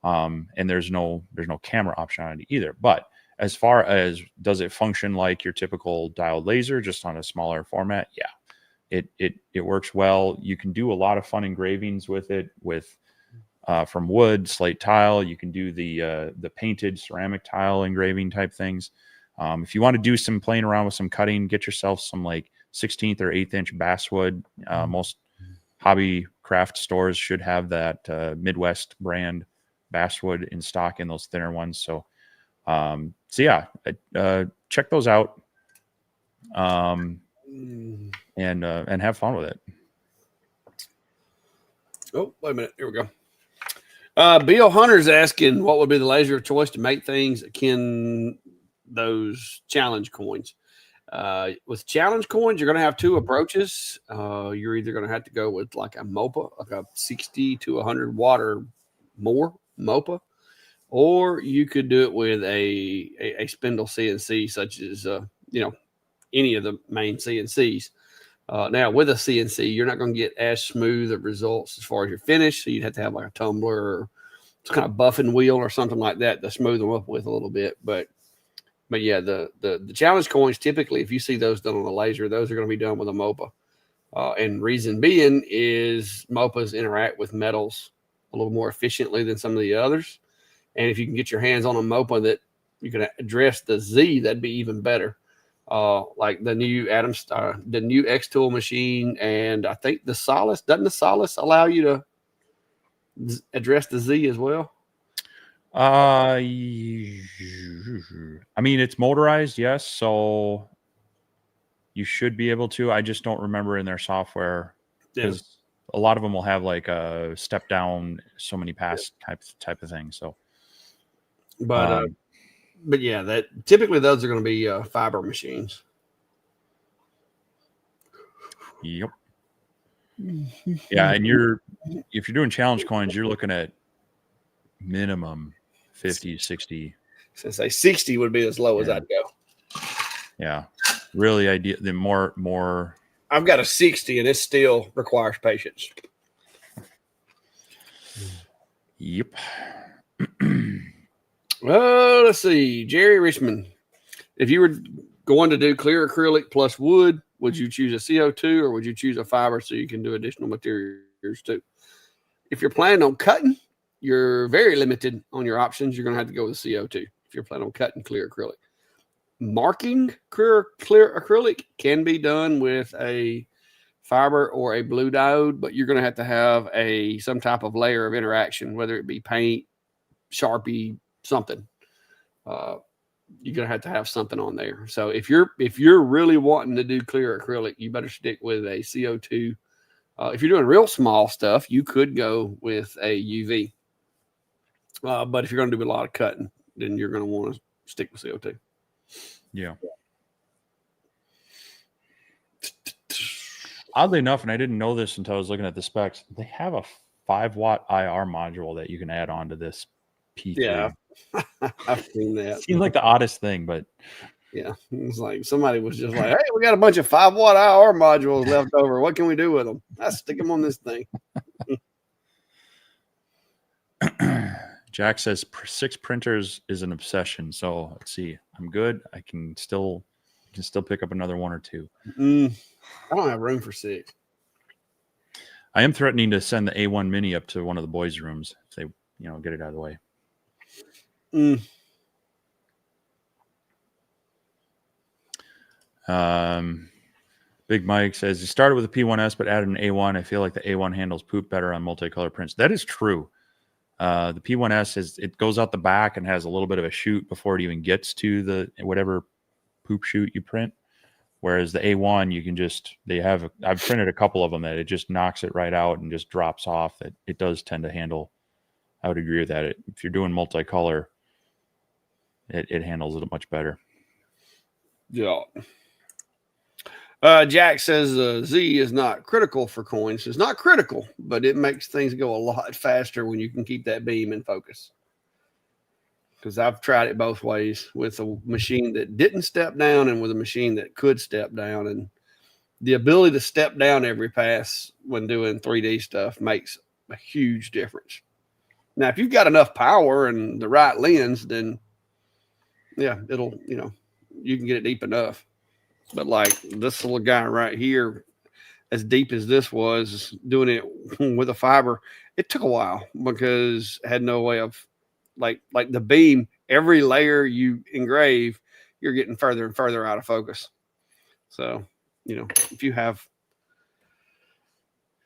And there's no camera option on it either. But as far as does it function like your typical diode laser, just on a smaller format? Yeah, it works well. You can do a lot of fun engravings with it, from wood, slate tile. You can do the painted ceramic tile engraving type things. If you want to do some playing around with some cutting, get yourself some like 16th or 8th inch basswood. Most hobby craft stores should have that Midwest brand basswood in stock in those thinner ones. So yeah, check those out and have fun with it. Oh, wait a minute. Here we go. Bill Hunter's asking what would be the laser of choice to make things akin those challenge coins. With challenge coins, you're going to have 2 approaches. You're either going to have to go with like a MOPA, like a 60 to 100 watt or more MOPA, or you could do it with a spindle CNC, such as any of the main CNCs. Now with a CNC, you're not going to get as smooth of results as far as your finish. So you'd have to have like a tumbler or some kind of buffing wheel or something like that to smooth them up with a little bit. But yeah, the challenge coins, typically, if you see those done on a laser, those are going to be done with a MOPA. And reason being is MOPAs interact with metals a little more efficiently than some of the others. And if you can get your hands on a MOPA that you can address the Z, that'd be even better. Like the new the new Xtool machine, and I think the Solace, doesn't the Solace allow you to address the Z as well? I mean, it's motorized, yes, so you should be able to. I just don't remember in their software, because a lot of them will have like a step down, so many pass type of thing. So, but yeah, that typically those are going to be fiber machines. Yep. Yeah, and if you're doing challenge coins, you're looking at minimum 50, 60. Since a 60 would be as low as I'd go. Yeah, really ideal. The more. I've got a 60, and it still requires patience. Yep. Well, let's see. Jerry Richmond. If you were going to do clear acrylic plus wood, would you choose a CO2 or would you choose a fiber so you can do additional materials too? If you're planning on cutting, you're very limited on your options. You're going to have to go with CO2 if you're planning on cutting clear acrylic. Marking clear acrylic can be done with a fiber or a blue diode, but you're going to have some type of layer of interaction, whether it be paint, Sharpie, something. You're going to have something on there. So if you're really wanting to do clear acrylic, you better stick with a CO2. If you're doing real small stuff, you could go with a UV. But if you're going to do a lot of cutting, then you're going to want to stick with CO2. Yeah. Oddly enough, and I didn't know this until I was looking at the specs, they have a 5-watt IR module that you can add on to this P3. Yeah, I've seen that. Seems like the oddest thing, but yeah, it's like somebody was just like, "Hey, we got a bunch of 5-watt IR modules left over. What can we do with them? Let's stick them on this thing." Jack says 6 printers is an obsession. So let's see. I'm good. I can still pick up another 1 or 2. I don't have room for 6. I am threatening to send the A1 Mini up to one of the boys' rooms if they, get it out of the way. Big Mike says, you started with a P1S but added an A1. I feel like the A1 handles poop better on multicolor prints. That is true. The P1S it goes out the back and has a little bit of a chute before it even gets to the whatever poop chute you print. Whereas the A1, you can I've printed a couple of them that it just knocks it right out and just drops off. It does tend to handle. I would agree with that. If you're doing multicolor, it handles it much better. Yeah. Jack says Z is not critical for coins. It's not critical, but it makes things go a lot faster when you can keep that beam in focus. Because I've tried it both ways with a machine that didn't step down and with a machine that could step down. And the ability to step down every pass when doing 3D stuff makes a huge difference. Now, if you've got enough power and the right lens, then yeah, it'll, you can get it deep enough. But like this little guy right here, as deep as this was, doing it with a fiber, it took a while because I had no way of like the beam, every layer you engrave, you're getting further and further out of focus. So, if you have,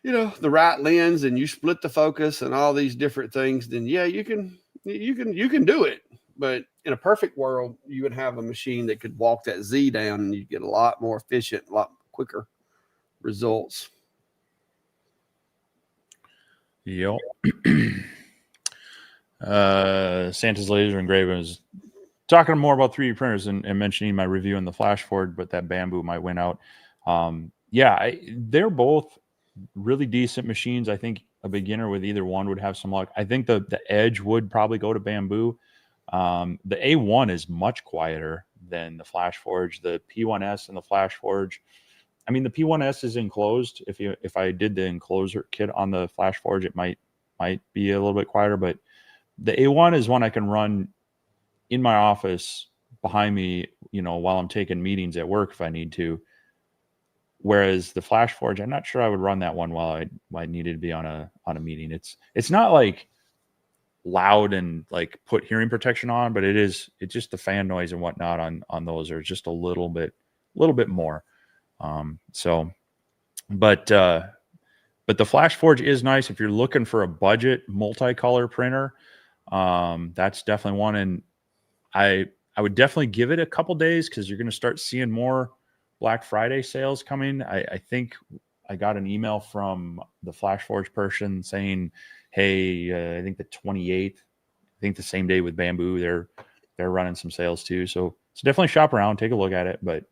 the right lens and you split the focus and all these different things, then yeah, you can do it. But in a perfect world, you would have a machine that could walk that Z down and you'd get a lot more efficient, a lot quicker results. Yep. Santa's Laser Engraver is talking more about 3D printers and mentioning my review in the Flash Forge, but that Bamboo might win out. They're both really decent machines. I think a beginner with either one would have some luck. I think the edge would probably go to Bamboo. The A1 is much quieter than the Flash Forge. The P1S and the Flash Forge, I mean, the P1S is enclosed. If I did the enclosure kit on the Flash Forge, it might be a little bit quieter, but the A1 is one I can run in my office behind me, while I'm taking meetings at work if I need to. Whereas the Flash Forge, I'm not sure I would run that one while I needed to be on a meeting. It's not like loud and like put hearing protection on, but it's just the fan noise and whatnot on those are just a little bit more. But the Flash Forge is nice if you're looking for a budget multicolor printer. That's definitely one, and I would definitely give it a couple days because you're going to start seeing more Black Friday sales coming. I think I got an email from the Flash Forge person saying, hey, I think the 28th, I think the same day with Bamboo, they're running some sales too. So definitely shop around, take a look at it. But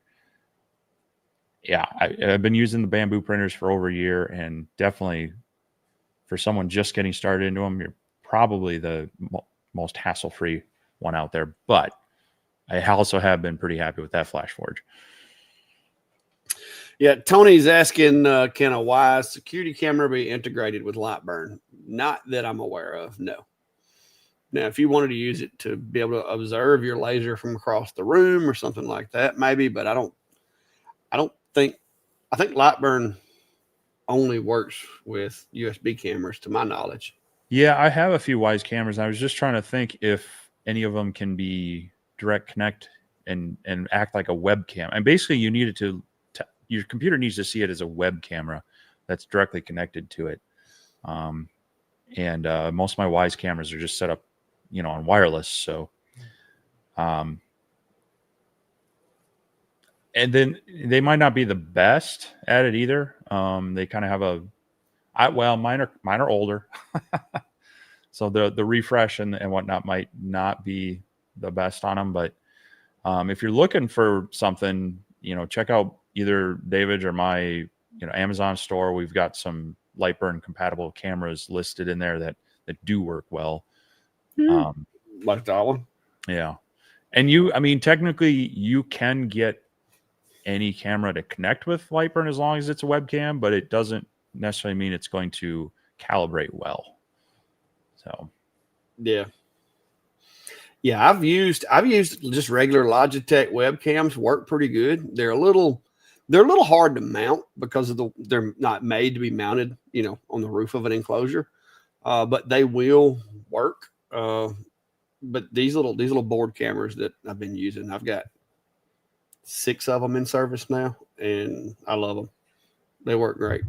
yeah, I've been using the Bamboo printers for over a year, and definitely for someone just getting started into them, you're probably the most hassle-free one out there. But I also have been pretty happy with that Flash Forge. Yeah, Tony's asking, can a Wise security camera be integrated with Lightburn? Not that I'm aware of, no. Now, if you wanted to use it to be able to observe your laser from across the room or something like that, maybe. But I don't think. I think Lightburn only works with USB cameras, to my knowledge. Yeah, I have a few Wise cameras. I was just trying to think if any of them can be direct connect and act like a webcam. And basically, you need it to your computer needs to see it as a web camera that's directly connected to it. And most of my Wise cameras are just set up, on wireless. So, and then they might not be the best at it either. They kind of have mine are older. So the refresh and whatnot might not be the best on them. But if you're looking for something, check out either David's or my, Amazon store. We've got some Lightburn compatible cameras listed in there that do work well. Like that one. Yeah. And technically you can get any camera to connect with Lightburn as long as it's a webcam, but it doesn't necessarily mean it's going to calibrate well. So, yeah. I've used just regular Logitech webcams. Work pretty good. They're a little hard to mount because they're not made to be mounted, on the roof of an enclosure. But they will work. But these little board cameras that I've been using, I've got 6 of them in service now, and I love them. They work great.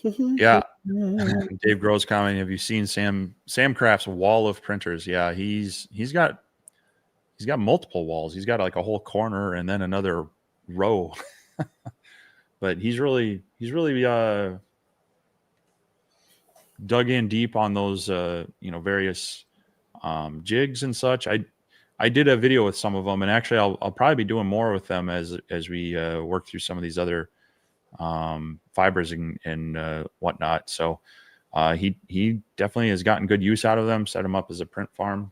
Yeah. Dave Groves commenting, have you seen Sam Craft's wall of printers? Yeah, he's got multiple walls. He's got like a whole corner and then another row. But he's really dug in deep on those various jigs and such. I did a video with some of them, and actually I'll probably be doing more with them as we work through some of these other fibers and whatnot. So he definitely has gotten good use out of them, set them up as a print farm.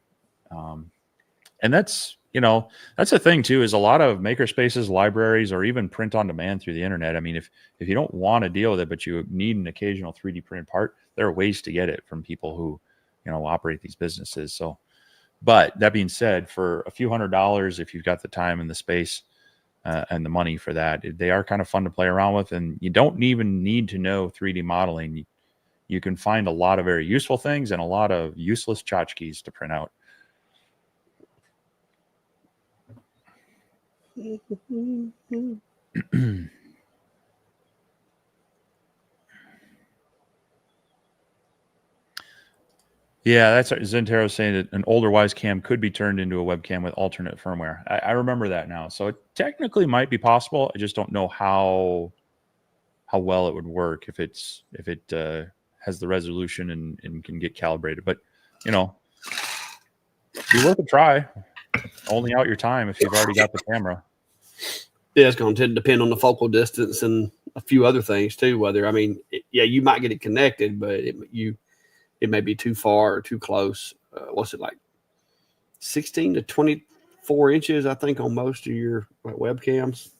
And that's the thing too, is a lot of maker spaces, libraries, or even print on demand through the internet. I mean, if you don't want to deal with it, but you need an occasional 3D printed part, there are ways to get it from people who, operate these businesses. So, but that being said, for a few $100s, if you've got the time and the space and the money for that, they are kind of fun to play around with. And you don't even need to know 3D modeling. You can find a lot of very useful things and a lot of useless tchotchkes to print out. Yeah, that's Zentero saying that an older Wise cam could be turned into a webcam with alternate firmware. I remember that now. So it technically might be possible. I just don't know how well it would work if it has the resolution and can get calibrated. But be worth a try. Only out your time if you've already got the camera. Yeah, it's going to depend on the focal distance and a few other things too. You might get it connected, but it may be too far or too close. What's it like? 16 to 24 inches, I think, on most of your webcams.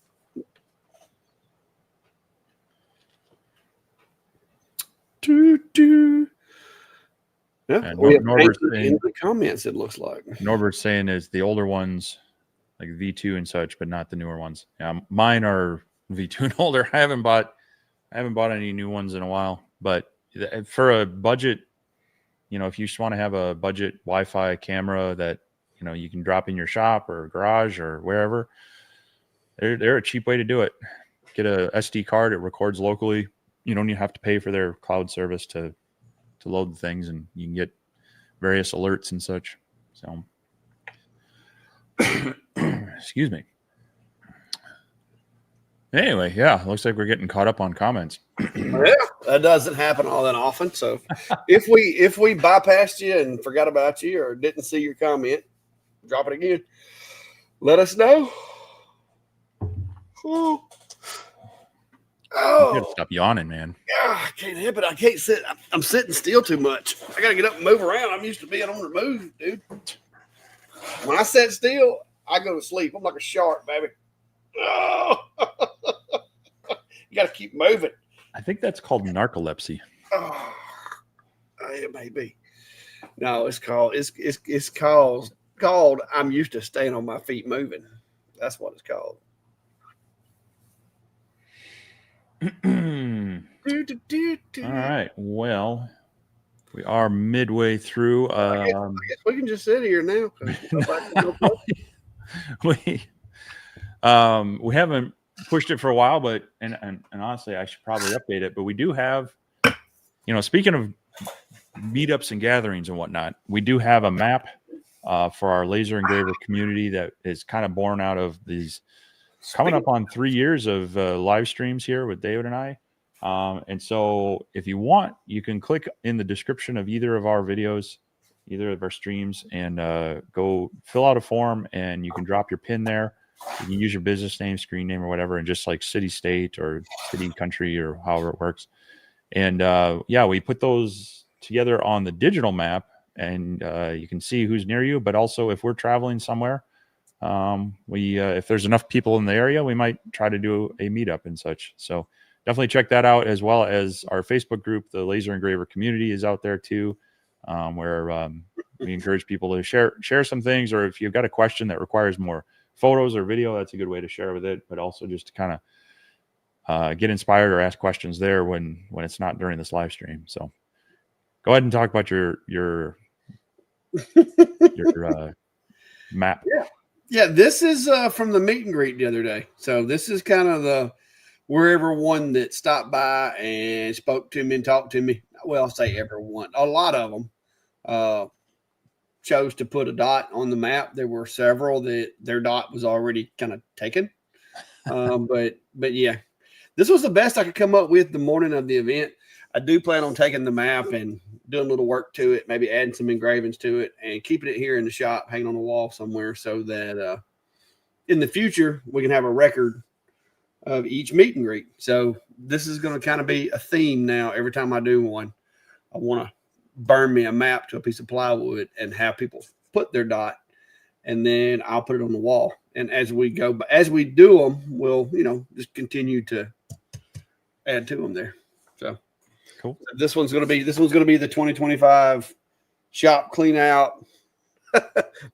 Yeah, Norbert's in the comments, it looks like. Norbert's saying is the older ones, like V2 and such, but not the newer ones. Yeah, mine are V2 and older. I haven't bought any new ones in a while. But for a budget, if you just want to have a budget Wi-Fi camera that you can drop in your shop or garage or wherever, they're a cheap way to do it. Get a SD card; it records locally. You don't even have to pay for their cloud service to load the things, and you can get various alerts and such. So, excuse me. Anyway, yeah, looks like we're getting caught up on comments. Yeah, that doesn't happen all that often. So if we bypassed you and forgot about you or didn't see your comment, drop it again. Let us know. Oh, you gotta stop yawning, man. I can't help it. I can't sit. I'm sitting still too much. I gotta get up and move around. I'm used to being on the move, dude. When I sit still, I go to sleep. I'm like a shark, baby. Oh, you got to keep moving. I think that's called narcolepsy. Oh, it may be. No, it's called. I'm used to staying on my feet moving. That's what it's called. All right. Well, we are midway through. I guess we can just sit here now. We haven't pushed it for a while, but and honestly, I should probably update it. But we do have, speaking of meetups and gatherings and whatnot, we do have a map for our laser engraver community that is kind of born out of these coming up on 3 years of live streams here with David and I. And so if you want, you can click in the description of either of our videos, either of our streams, and go fill out a form, and you can drop your pin there. You can use your business name, screen name, or whatever, and just like city, state, or city, country, or however it works. And we put those together on the digital map, and you can see who's near you. But also, if we're traveling somewhere, if there's enough people in the area, we might try to do a meetup and such. So definitely check that out, as well as our Facebook group. The Laser Engraver community is out there too, where we encourage people to share some things, or if you've got a question that requires more photos or video, that's a good way to share with it. But also just to kind of get inspired or ask questions there when it's not during this live stream. So go ahead and talk about your map. Yeah, this is from the meet and greet the other day. So this is kind of where everyone that stopped by and spoke to me and talked to me. Well, I'll say everyone. A lot of them chose to put a dot on the map. There were several that their dot was already kind of taken. But yeah, this was the best I could come up with the morning of the event. I do plan on taking the map and doing a little work to it, maybe adding some engravings to it, and keeping it here in the shop, hanging on the wall somewhere, so that in the future we can have a record of each meet and greet. So this is going to kind of be a theme now. Every time I do one, I want to burn me a map to a piece of plywood and have people put their dot, and then I'll put it on the wall. And as we do them, we'll just continue to add to them there. So cool. This one's gonna be the 2025 shop clean out.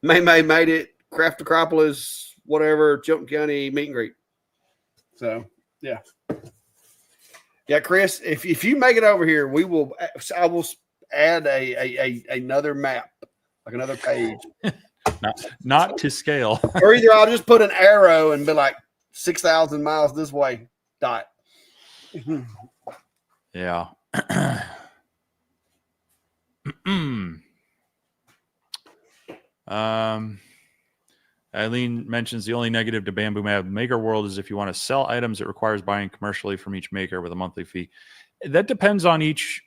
May made it. Craft Acropolis, whatever, Chilton County meet and greet. So yeah, Chris, if you make it over here, I will add another map, like another page. Not to scale. Or either I'll just put an arrow and be like 6,000 miles this way, dot. Yeah. Eileen mentions the only negative to Bamboo Map Maker World is if you want to sell items, it requires buying commercially from each maker with a monthly fee. That depends on each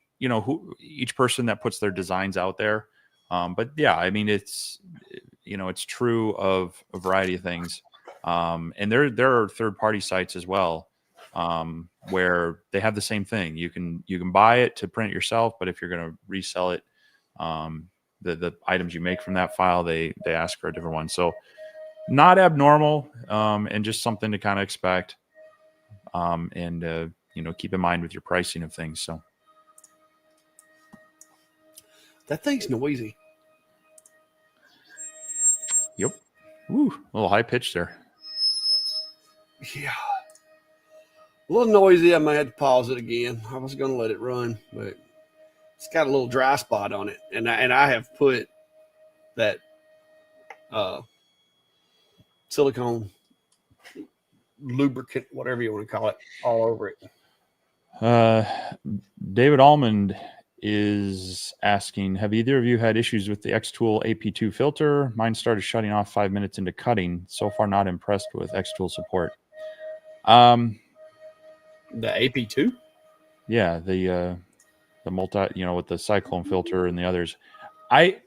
person that puts their designs out there. But yeah, I mean, it's true of a variety of things. And there are third-party sites as well, where they have the same thing. You can buy it to print it yourself, but if you're going to resell it, the items you make from that file, they ask for a different one. So not abnormal, and just something to kind of expect, and keep in mind with your pricing of things. So that thing's noisy. Yep. Ooh, a little high pitch there. Yeah. A little noisy. I might have to pause it again. I was going to let it run, but it's got a little dry spot on it. And I have put that silicone lubricant, whatever you want to call it, all over it. David Almond is asking, have either of you had issues with the X-Tool AP2 filter? Mine started shutting off 5 minutes into cutting. So far, not impressed with X-Tool support. The AP2? Yeah, the multi, with the cyclone filter and the others. I've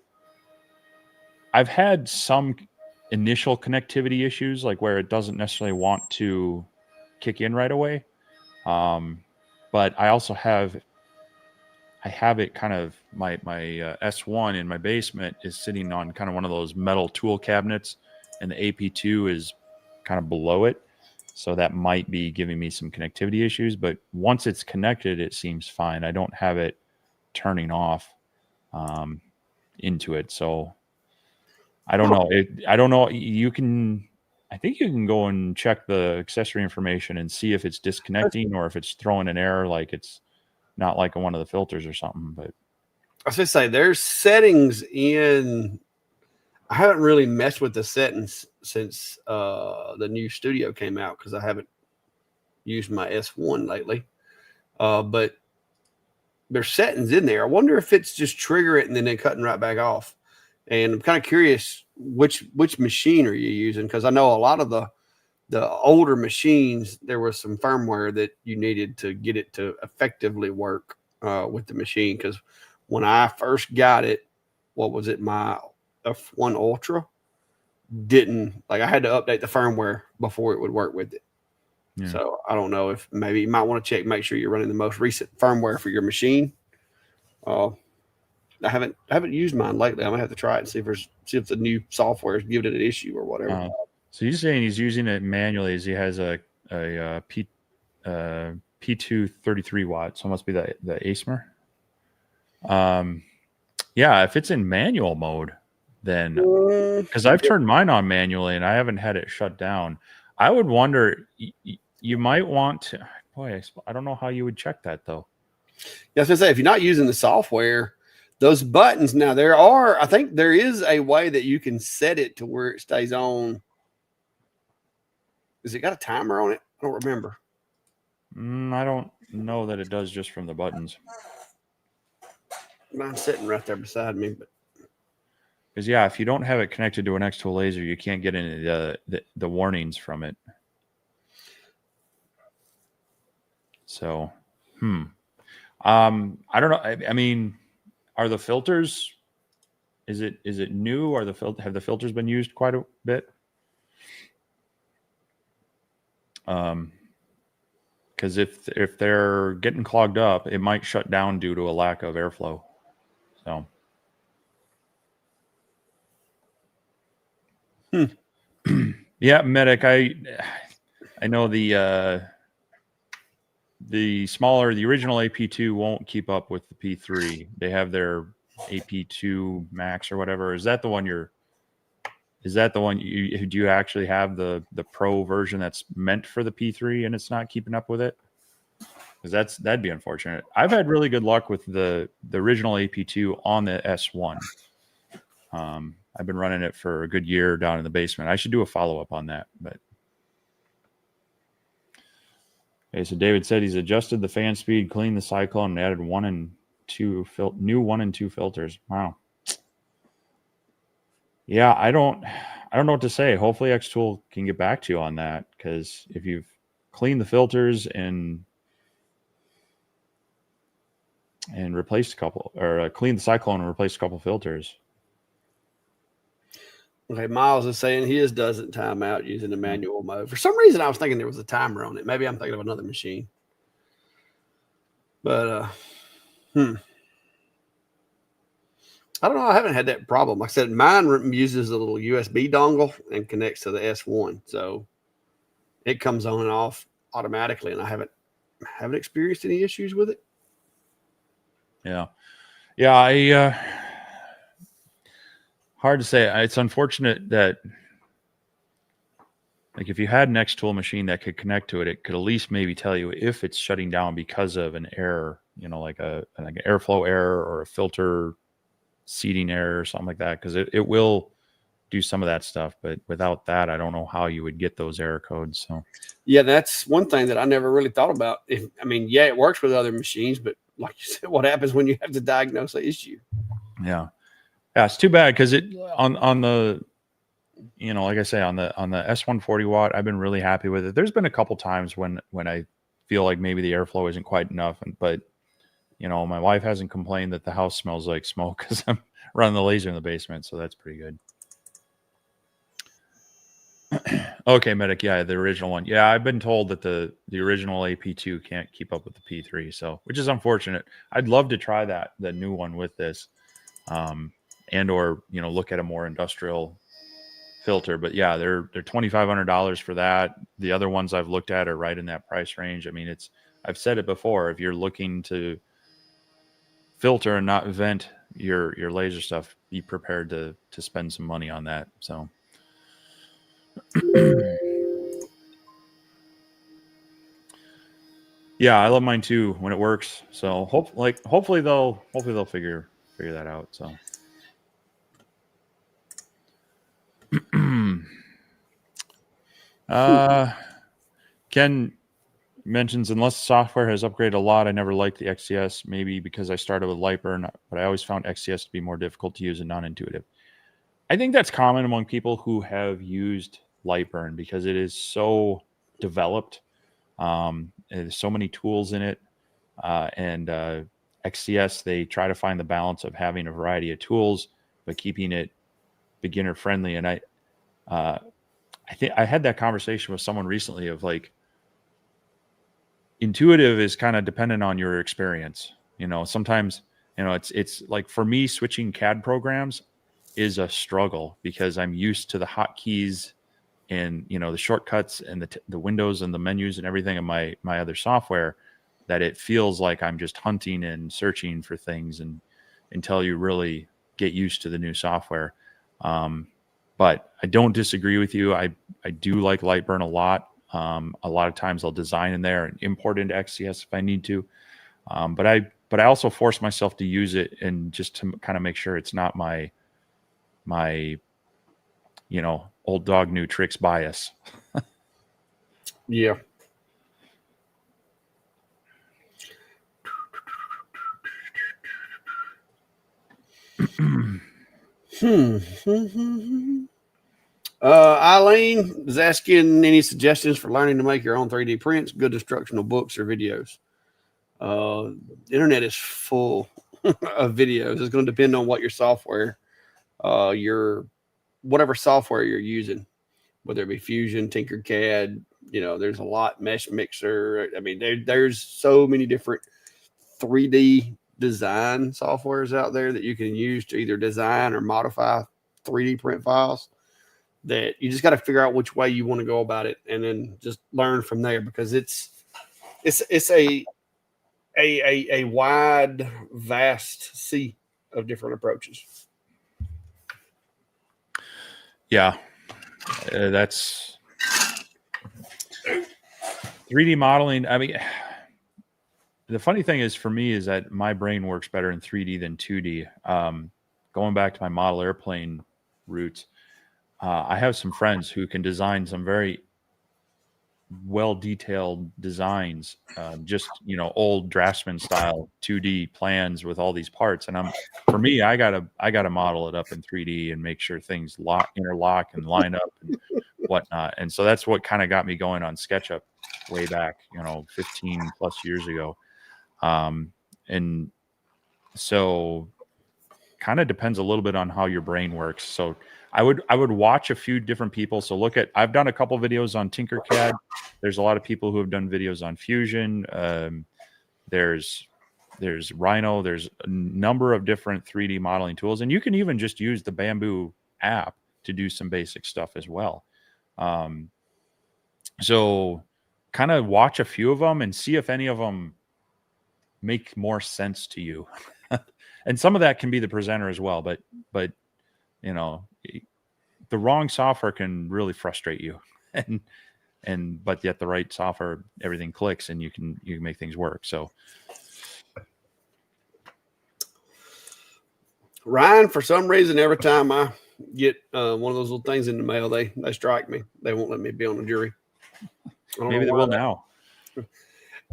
had some initial connectivity issues, like where it doesn't necessarily want to kick in right away. But I also have it kind of, my S1 in my basement is sitting on kind of one of those metal tool cabinets, and the AP2 is kind of below it. So that might be giving me some connectivity issues, but once it's connected, it seems fine. I don't have it turning off into it. So I don't know. I don't know. I think you can go and check the accessory information and see if it's disconnecting or if it's throwing an error, like it's not like one of the filters or something. But I should say there's settings in. I haven't really messed with the settings since the new studio came out because I haven't used my S1 lately. But there's settings in there. I wonder if it's just trigger it and then cutting right back off. And I'm kind of curious which machine are you using, because I know a lot of the older machines, there was some firmware that you needed to get it to effectively work with the machine. Because when I first got it, what was it, my F1 Ultra didn't, like, I had to update the firmware before it would work with it. Yeah. So I don't know if maybe you might want to check, make sure you're running the most recent firmware for your machine. I haven't used mine lately. I'm gonna have to try it and see if the new software is giving it an issue or whatever. So you're saying he's using it manually as he has a P2 33 watt, so it must be the ASMR. Yeah, if it's in manual mode, then because I've turned mine on manually and I haven't had it shut down. I would wonder, you might want to, boy, I don't know how you would check that though. Yeah, I was gonna say, if you're not using the software, those buttons now, I think there is a way that you can set it to where it stays on. Has it got a timer on it? I don't remember. I don't know that it does just from the buttons. Mine's sitting right there beside me, but because yeah, if you don't have it connected to an X-Tool laser, you can't get any the warnings from it. So, I don't know. I mean, are the filters? Is it new? Have the filters been used quite a bit? Because if they're getting clogged up, it might shut down due to a lack of airflow. So. Yeah, Medic. I know the original AP2 won't keep up with the P3. They have their AP2 Max or whatever. Is that the one do you actually have the Pro version that's meant for the P3 and it's not keeping up with it? Because that'd be unfortunate. I've had really good luck with the original AP2 on the S1. I've been running it for a good year down in the basement. I should do a follow-up on that. But okay, so David said he's adjusted the fan speed, cleaned the cyclone, and added new 1 and 2 filters. Wow. Yeah, I don't know what to say. Hopefully X-Tool can get back to you on that, because if you've cleaned the filters and replaced a couple, or cleaned the cyclone and replaced a couple filters. Okay, Miles is saying his doesn't time out using the manual mode. For some reason, I was thinking there was a timer on it. Maybe I'm thinking of another machine. But, I don't know. I haven't had that problem. Like I said, mine uses a little USB dongle and connects to the S1. So it comes on and off automatically, and I haven't experienced any issues with it. Yeah. Yeah, hard to say. It's unfortunate that, like, if you had an X-Tool machine that could connect to it, it could at least maybe tell you if it's shutting down because of an error, like an airflow error or a filter seating error or something like that, because it will do some of that stuff. But without that, I don't know how you would get those error codes. So yeah, that's one thing that I never really thought about. Yeah, it works with other machines, but like you said, what happens when you have to diagnose the issue? Yeah, it's too bad, because it on the, like I say, on the S140 watt, I've been really happy with it. There's been a couple times when I feel like maybe the airflow isn't quite enough, but my wife hasn't complained that the house smells like smoke because I'm running the laser in the basement, so that's pretty good. Okay, Medic. Yeah, the original one. Yeah, I've been told that the original AP2 can't keep up with the P3, so, which is unfortunate. I'd love to try the new one with this, and or look at a more industrial filter. But yeah, they're $2,500 for that. The other ones I've looked at are right in that price range. I mean, I've said it before. If you're looking to filter and not vent your laser stuff, be prepared to spend some money on that. So yeah, I love mine too when it works. So hopefully they'll figure that out. So Ken mentions, unless software has upgraded a lot, I never liked the XCS, maybe because I started with Lightburn, but I always found XCS to be more difficult to use and non-intuitive. I think that's common among people who have used Lightburn because it is so developed. There's so many tools in it. And XCS, they try to find the balance of having a variety of tools, but keeping it beginner friendly. And I think I had that conversation with someone recently of like, intuitive is kind of dependent on your experience. Sometimes, it's like for me, switching CAD programs is a struggle because I'm used to the hotkeys and, the shortcuts and the windows and the menus and everything in my other software, that it feels like I'm just hunting and searching for things and until you really get used to the new software. But I don't disagree with you. I do like Lightburn a lot. A lot of times I'll design in there and import into XCS if I need to. But I also force myself to use it and just to kind of make sure it's not my old dog new tricks bias. Yeah. Eileen is asking any suggestions for learning to make your own 3D prints, good instructional books or videos. The internet is full of videos. It's going to depend on what your software, whatever software you're using, whether it be Fusion, Tinkercad. There's a lot, Mesh Mixer. I mean, there's so many different 3D design softwares out there that you can use to either design or modify 3D print files, that you just got to figure out which way you want to go about it and then just learn from there, because it's a wide, vast sea of different approaches. Yeah, that's 3D modeling. I mean, the funny thing is for me is that my brain works better in 3D than 2D. Going back to my model airplane roots, I have some friends who can design some very well detailed designs, just old draftsman style 2D plans with all these parts. And for me, I gotta model it up in 3D and make sure things interlock and line up and whatnot. And so that's what kind of got me going on SketchUp way back, 15 plus years ago. And so kind of depends a little bit on how your brain works. So I would watch a few different people. So I've done a couple videos on Tinkercad. There's a lot of people who have done videos on Fusion. There's Rhino. There's a number of different 3D modeling tools, and you can even just use the Bamboo app to do some basic stuff as well. So kind of watch a few of them and see if any of them make more sense to you. And some of that can be the presenter as well, but the wrong software can really frustrate you, but yet the right software, everything clicks and you can make things work. So Ryan, for some reason, every time I get one of those little things in the mail, they strike me. They won't let me be on the jury. Maybe they will now.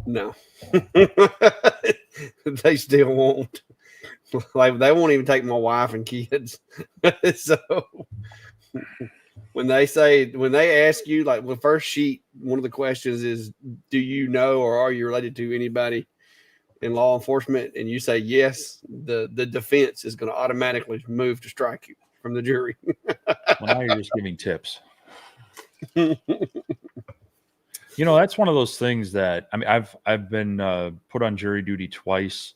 No, they still won't. Like, they won't even take my wife and kids. So when they ask you, like, the first sheet, one of the questions is, do you know or are you related to anybody in law enforcement? And you say yes, the defense is going to automatically move to strike you from the jury. Well, now you're just giving tips. That's one of those things that, I mean, I've been put on jury duty twice.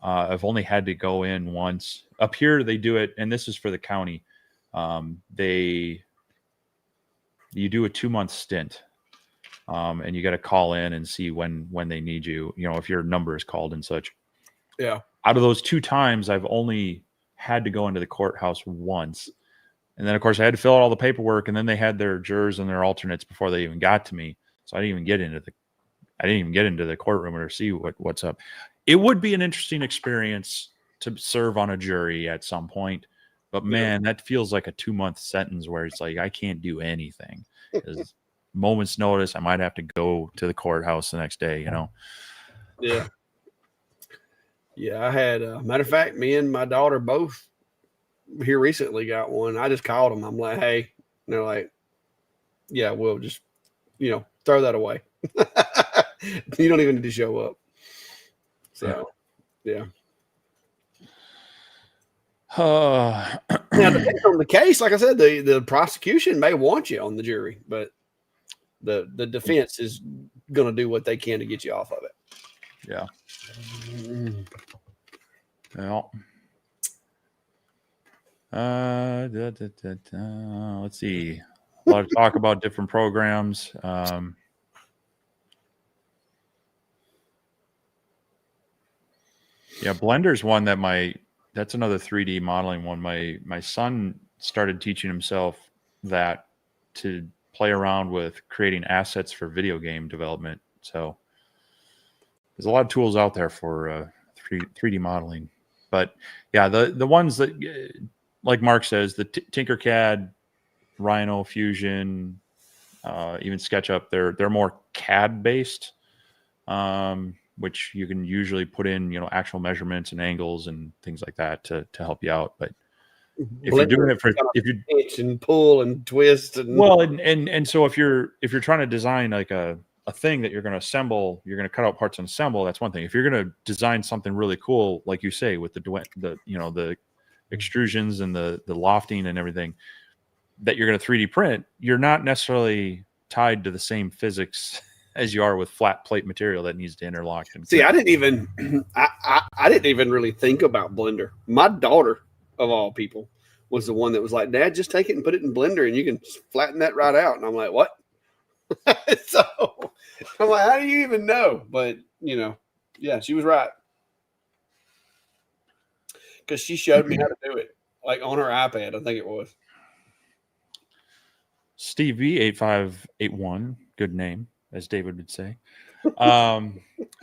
I've only had to go in once. Up here, they do it, and this is for the county. They you do a 2-month stint, and you got to call in and see when they need you. If your number is called and such. Yeah. Out of those 2 times, I've only had to go into the courthouse once, and then of course I had to fill out all the paperwork, and then they had their jurors and their alternates before they even got to me. So I didn't even get into the courtroom or see what's up. It would be an interesting experience to serve on a jury at some point, but man, that feels like a 2-month sentence where it's like I can't do anything. Because moment's notice, I might have to go to the courthouse the next day. Yeah. Yeah, I had matter of fact, me and my daughter both here recently got one. I just called them. I'm like, hey, and they're like, yeah, we'll just throw that away. You don't even need to show up. So yeah. Now, depending on the case, like I said, the prosecution may want you on the jury, but the defense is going to do what they can to get you off of it. Yeah. Well, let's see. A lot of talk about different programs. Yeah, Blender's one that's another 3D modeling one. My son started teaching himself that to play around with creating assets for video game development. So there's a lot of tools out there for 3D modeling. But yeah, the ones that, like Mark says, the Tinkercad, Rhino, Fusion, even SketchUp, they're more CAD based, which you can usually put in actual measurements and angles and things like that to help you out. But if you're doing it if you pitch and pull and twist and so if you're trying to design like a thing that you're going to assemble, you're going to cut out parts and assemble, that's one thing. If you're going to design something really cool, like you say, with the extrusions and the lofting and everything that you're going to 3D print, you're not necessarily tied to the same physics as you are with flat plate material that needs to interlock. See, I didn't even I didn't even really think about Blender. My daughter, of all people, was the one that was like, Dad, just take it and put it in Blender and you can flatten that right out. And I'm like, what? So I'm like, how do you even know? But yeah, she was right. Because she showed me how to do it, like on her iPad, I think it was. Steve V8581, good name, as David would say. Have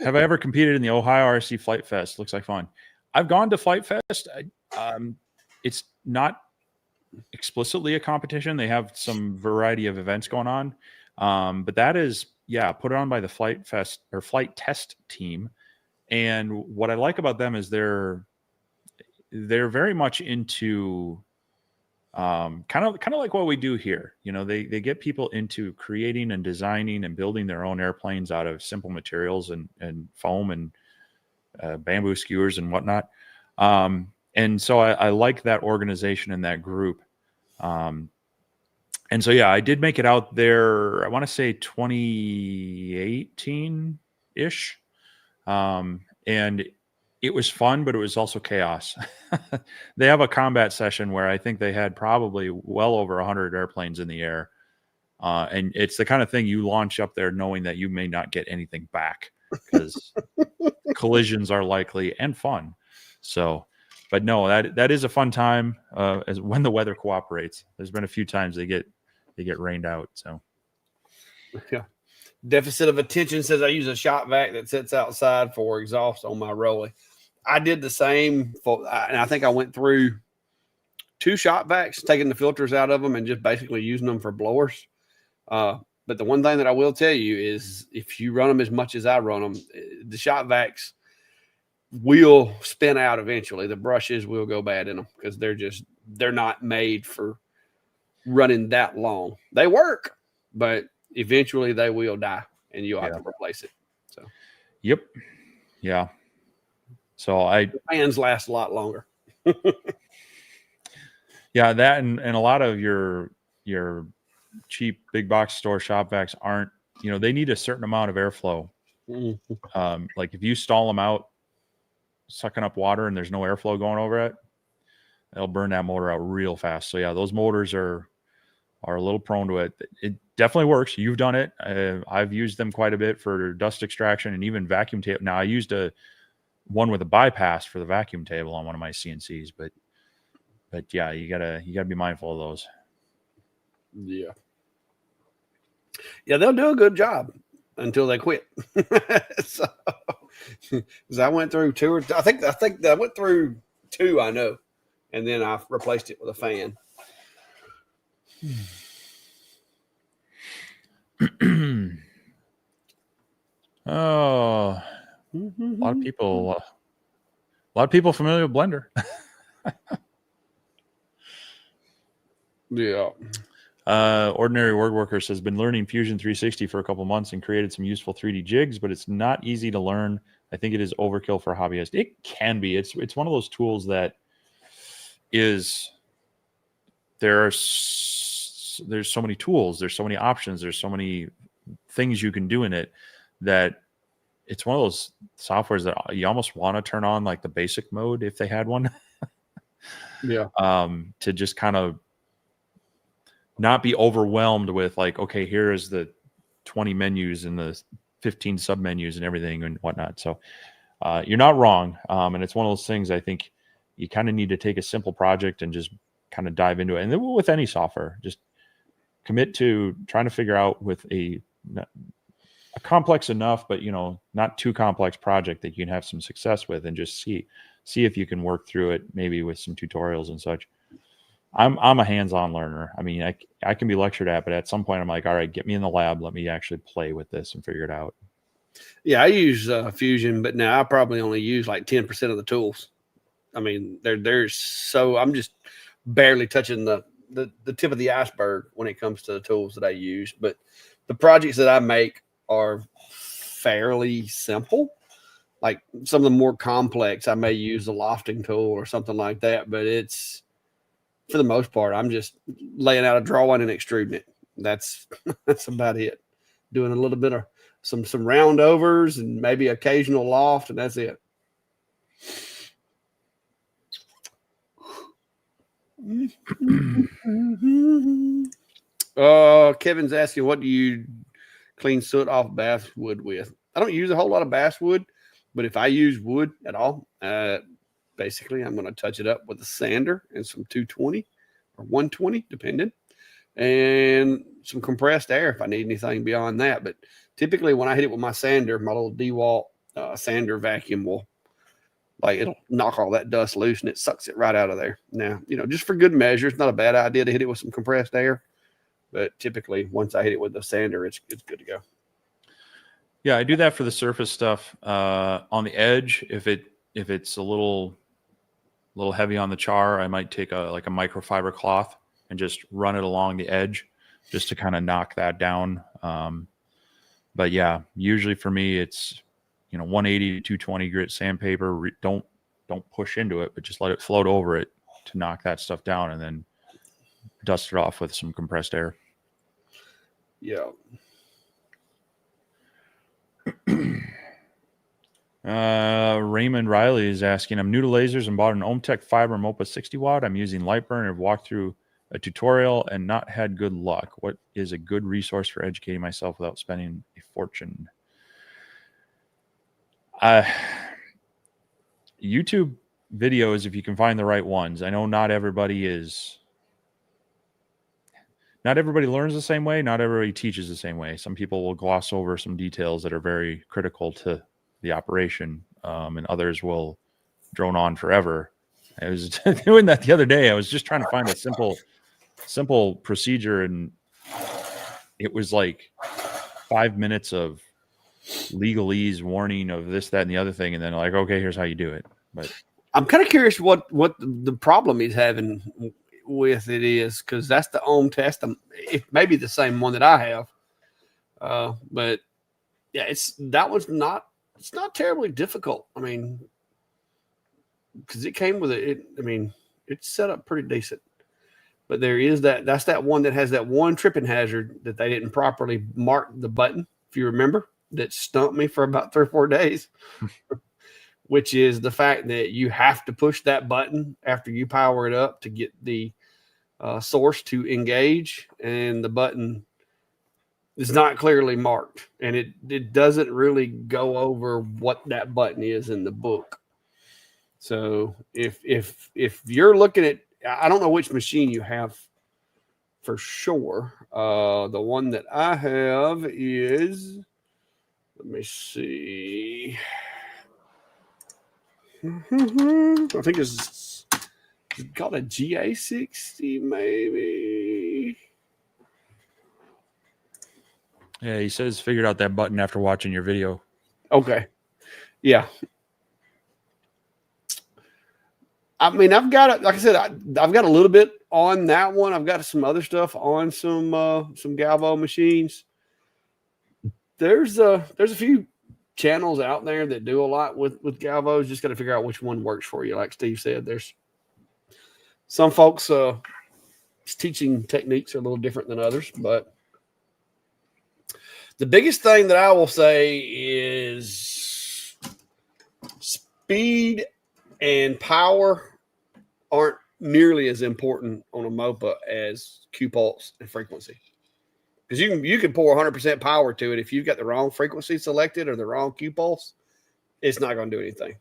I ever competed in the Ohio RC Flight Fest? Looks like fun. I've gone to Flight Fest. It's not explicitly a competition. They have some variety of events going on. But that is, put on by the Flight Fest or Flight Test team. And what I like about them is they're very much into kind of like what we do here. They get people into creating and designing and building their own airplanes out of simple materials and foam and bamboo skewers and whatnot. And so I like that organization and that group. And so, I did make it out there, I want to say 2018-ish. And it was fun, but it was also chaos. They have a combat session where I think they had probably well over 100 airplanes in the air. And it's the kind of thing you launch up there knowing that you may not get anything back because collisions are likely and fun. So, but no, that is a fun time as when the weather cooperates. There's been a few times they get rained out. So, yeah. Deficit of attention says I use a shop vac that sits outside for exhaust on my Rolly. I did the same and I think I went through 2 shop vacs, taking the filters out of them and just basically using them for blowers. But the one thing that I will tell you is if you run them as much as I run them, the shop vacs will spin out eventually. The brushes will go bad in them because they're not made for running that long. They work, but eventually they will die and you'll have to replace it. So, yep. Yeah. So the fans last a lot longer. Yeah, that and a lot of your cheap big box store shop vacs aren't, they need a certain amount of airflow. Mm-hmm. Like if you stall them out sucking up water and there's no airflow going over it, they'll burn that motor out real fast. So those motors are are a little prone to it. It definitely works. You've done it. I've used them quite a bit for dust extraction and even vacuum table. Now I used one with a bypass for the vacuum table on one of my CNCs, but yeah, you gotta be mindful of those. Yeah. Yeah, they'll do a good job until they quit. So, I went through I think I went through 2, I know, and then I replaced it with a fan. Oh, a lot of people familiar with Blender. Yeah. Ordinary Woodworker says, been learning Fusion 360 for a couple months and created some useful 3D jigs, but it's not easy to learn. I think it is overkill for hobbyists. It can be. It's one of those tools that is there's so many tools, there's so many options, there's so many things you can do in it that it's one of those softwares that you almost want to turn on like the basic mode if they had one. Yeah. To just kind of not be overwhelmed with like, okay, here is the 20 menus and the 15 sub menus and everything and whatnot. So you're not wrong. And it's one of those things I think you kind of need to take a simple project and just kind of dive into it. And then with any software, just commit to trying to figure out with a complex enough, but not too complex project that you can have some success with, and just see if you can work through it, maybe with some tutorials and such. I'm a hands-on learner. I mean, I can be lectured at, but at some point I'm like, all right, get me in the lab. Let me actually play with this and figure it out. Yeah, I use Fusion, but now I probably only use like 10% of the tools. I mean, there's so I'm just barely touching the tip of the iceberg when it comes to the tools that I use. But the projects that I make are fairly simple. Like some of the more complex, I may use a lofting tool or something like that, but it's, for the most part, I'm just laying out a drawing and extruding it. That's about it. Doing a little bit of some round overs and maybe occasional loft, and that's it. Kevin's asking, what do you clean soot off basswood with? I don't use a whole lot of basswood, but if I use wood at all, basically I'm going to touch it up with a sander and some 220 or 120, depending, and some compressed air if I need anything beyond that. But typically when I hit it with my sander, my little DeWalt sander vacuum will, like, it'll knock all that dust loose and it sucks it right out of there. Now, just for good measure, it's not a bad idea to hit it with some compressed air, but typically once I hit it with the sander, it's good to go. Yeah, I do that for the surface stuff. On the edge, if it's a little heavy on the char, I might take a microfiber cloth and just run it along the edge just to kind of knock that down. But yeah, usually for me, it's 180 to 220 grit sandpaper. Don't push into it, but just let it float over it to knock that stuff down, and then dust it off with some compressed air. Yeah. Raymond Riley is asking, I'm new to lasers and bought an Ohmtech Fiber Mopa 60 watt. I'm using Lightburn and have walked through a tutorial and not had good luck. What is a good resource for educating myself without spending a fortune? YouTube videos, if you can find the right ones. I know not everybody learns the same way. Not everybody teaches the same way. Some people will gloss over some details that are very critical to the operation, and others will drone on forever. I was doing that the other day. I was just trying to find a simple procedure, and it was like 5 minutes of legalese warning of this, that, and the other thing, and then like, okay, here's how you do it. But I'm kind of curious what the problem he's having with it is, because that's the ohm test. It may be the same one that I have, but yeah, it's not terribly difficult. I mean, because it came with it. I mean, it's set up pretty decent. But there is that's that one that has that one tripping hazard that they didn't properly mark the button, if you remember, that stumped me for about 3 or 4 days, which is the fact that you have to push that button after you power it up to get the source to engage, and the button is not clearly marked, and it doesn't really go over what that button is in the book. So if you're looking at, I don't know which machine you have for sure. The one that I have is, let me see. I think it's called a GA60, maybe. Yeah, he says figured out that button after watching your video. Okay. Yeah. I mean, I've got it. Like I said, I've got a little bit on that one. I've got some other stuff on some Galvo machines. There's a few channels out there that do a lot with Galvos. Just got to figure out which one works for you. Like Steve said, there's some folks teaching techniques are a little different than others, but the biggest thing that I will say is speed and power aren't nearly as important on a MOPA as Q pulse and frequency. Because you can pour 100% power to it. If you've got the wrong frequency selected or the wrong Q pulse, it's not going to do anything.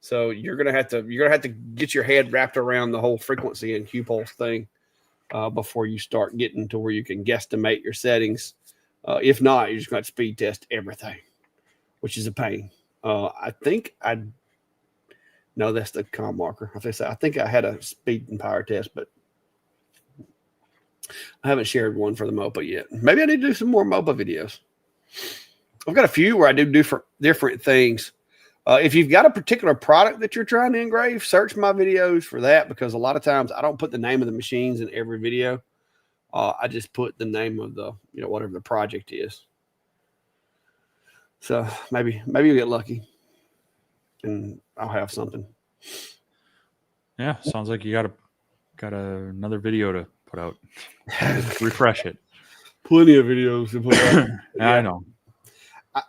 So you're gonna have to get your head wrapped around the whole frequency and Q pulse thing before you start getting to where you can guesstimate your settings. If not, you're just going to speed test everything, which is a pain. No, that's the comm marker. I think I had a speed and power test, but I haven't shared one for the MOPA yet. Maybe I need to do some more MOPA videos. I've got a few where I do different things. If you've got a particular product that you're trying to engrave, search my videos for that, because a lot of times I don't put the name of the machines in every video. I just put the name of the, whatever the project is. So maybe you'll get lucky and I'll have something. Yeah, sounds like you got another video to put out. Refresh it. Plenty of videos to put out. Yeah. I know.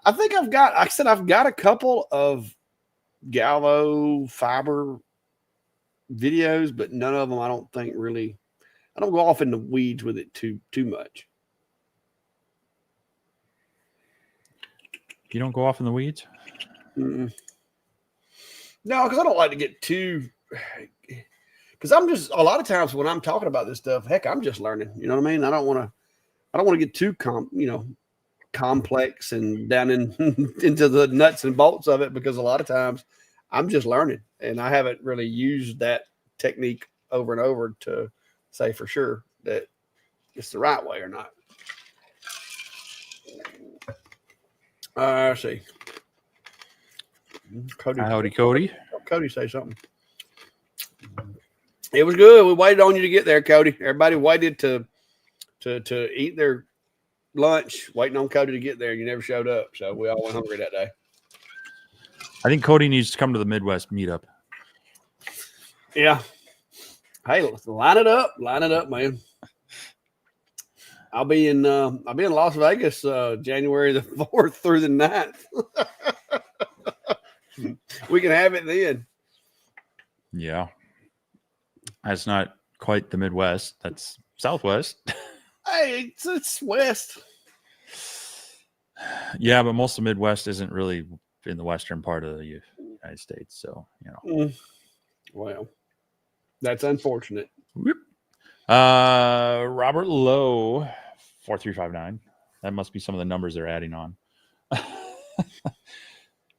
I think I've got a couple of Galvo fiber videos, but none of them I don't think really. I don't go off in the weeds with it too much. You don't go off in the weeds? Mm-mm. No, because I don't like to get too. Because I'm just, a lot of times when I'm talking about this stuff, heck, I'm just learning. You know what I mean? I don't want to get too complex and down into the nuts and bolts of it, because a lot of times I'm just learning and I haven't really used that technique over and over to say for sure that it's the right way or not. Let's see. Cody. Cody, say something. It was good. We waited on you to get there, Cody. Everybody waited to eat their lunch, waiting on Cody to get there. You never showed up, so we all went hungry that day. I think Cody needs to come to the Midwest meetup. Yeah. Hey, let's line it up, man. I'll be in Las Vegas January the 4th through the 9th. We can have it then. Yeah. That's not quite the Midwest. That's Southwest. Hey, it's West. Yeah, but most of the Midwest isn't really in the western part of the United States. So, Well, that's unfortunate. Robert Lowe, 4359. That must be some of the numbers they're adding on.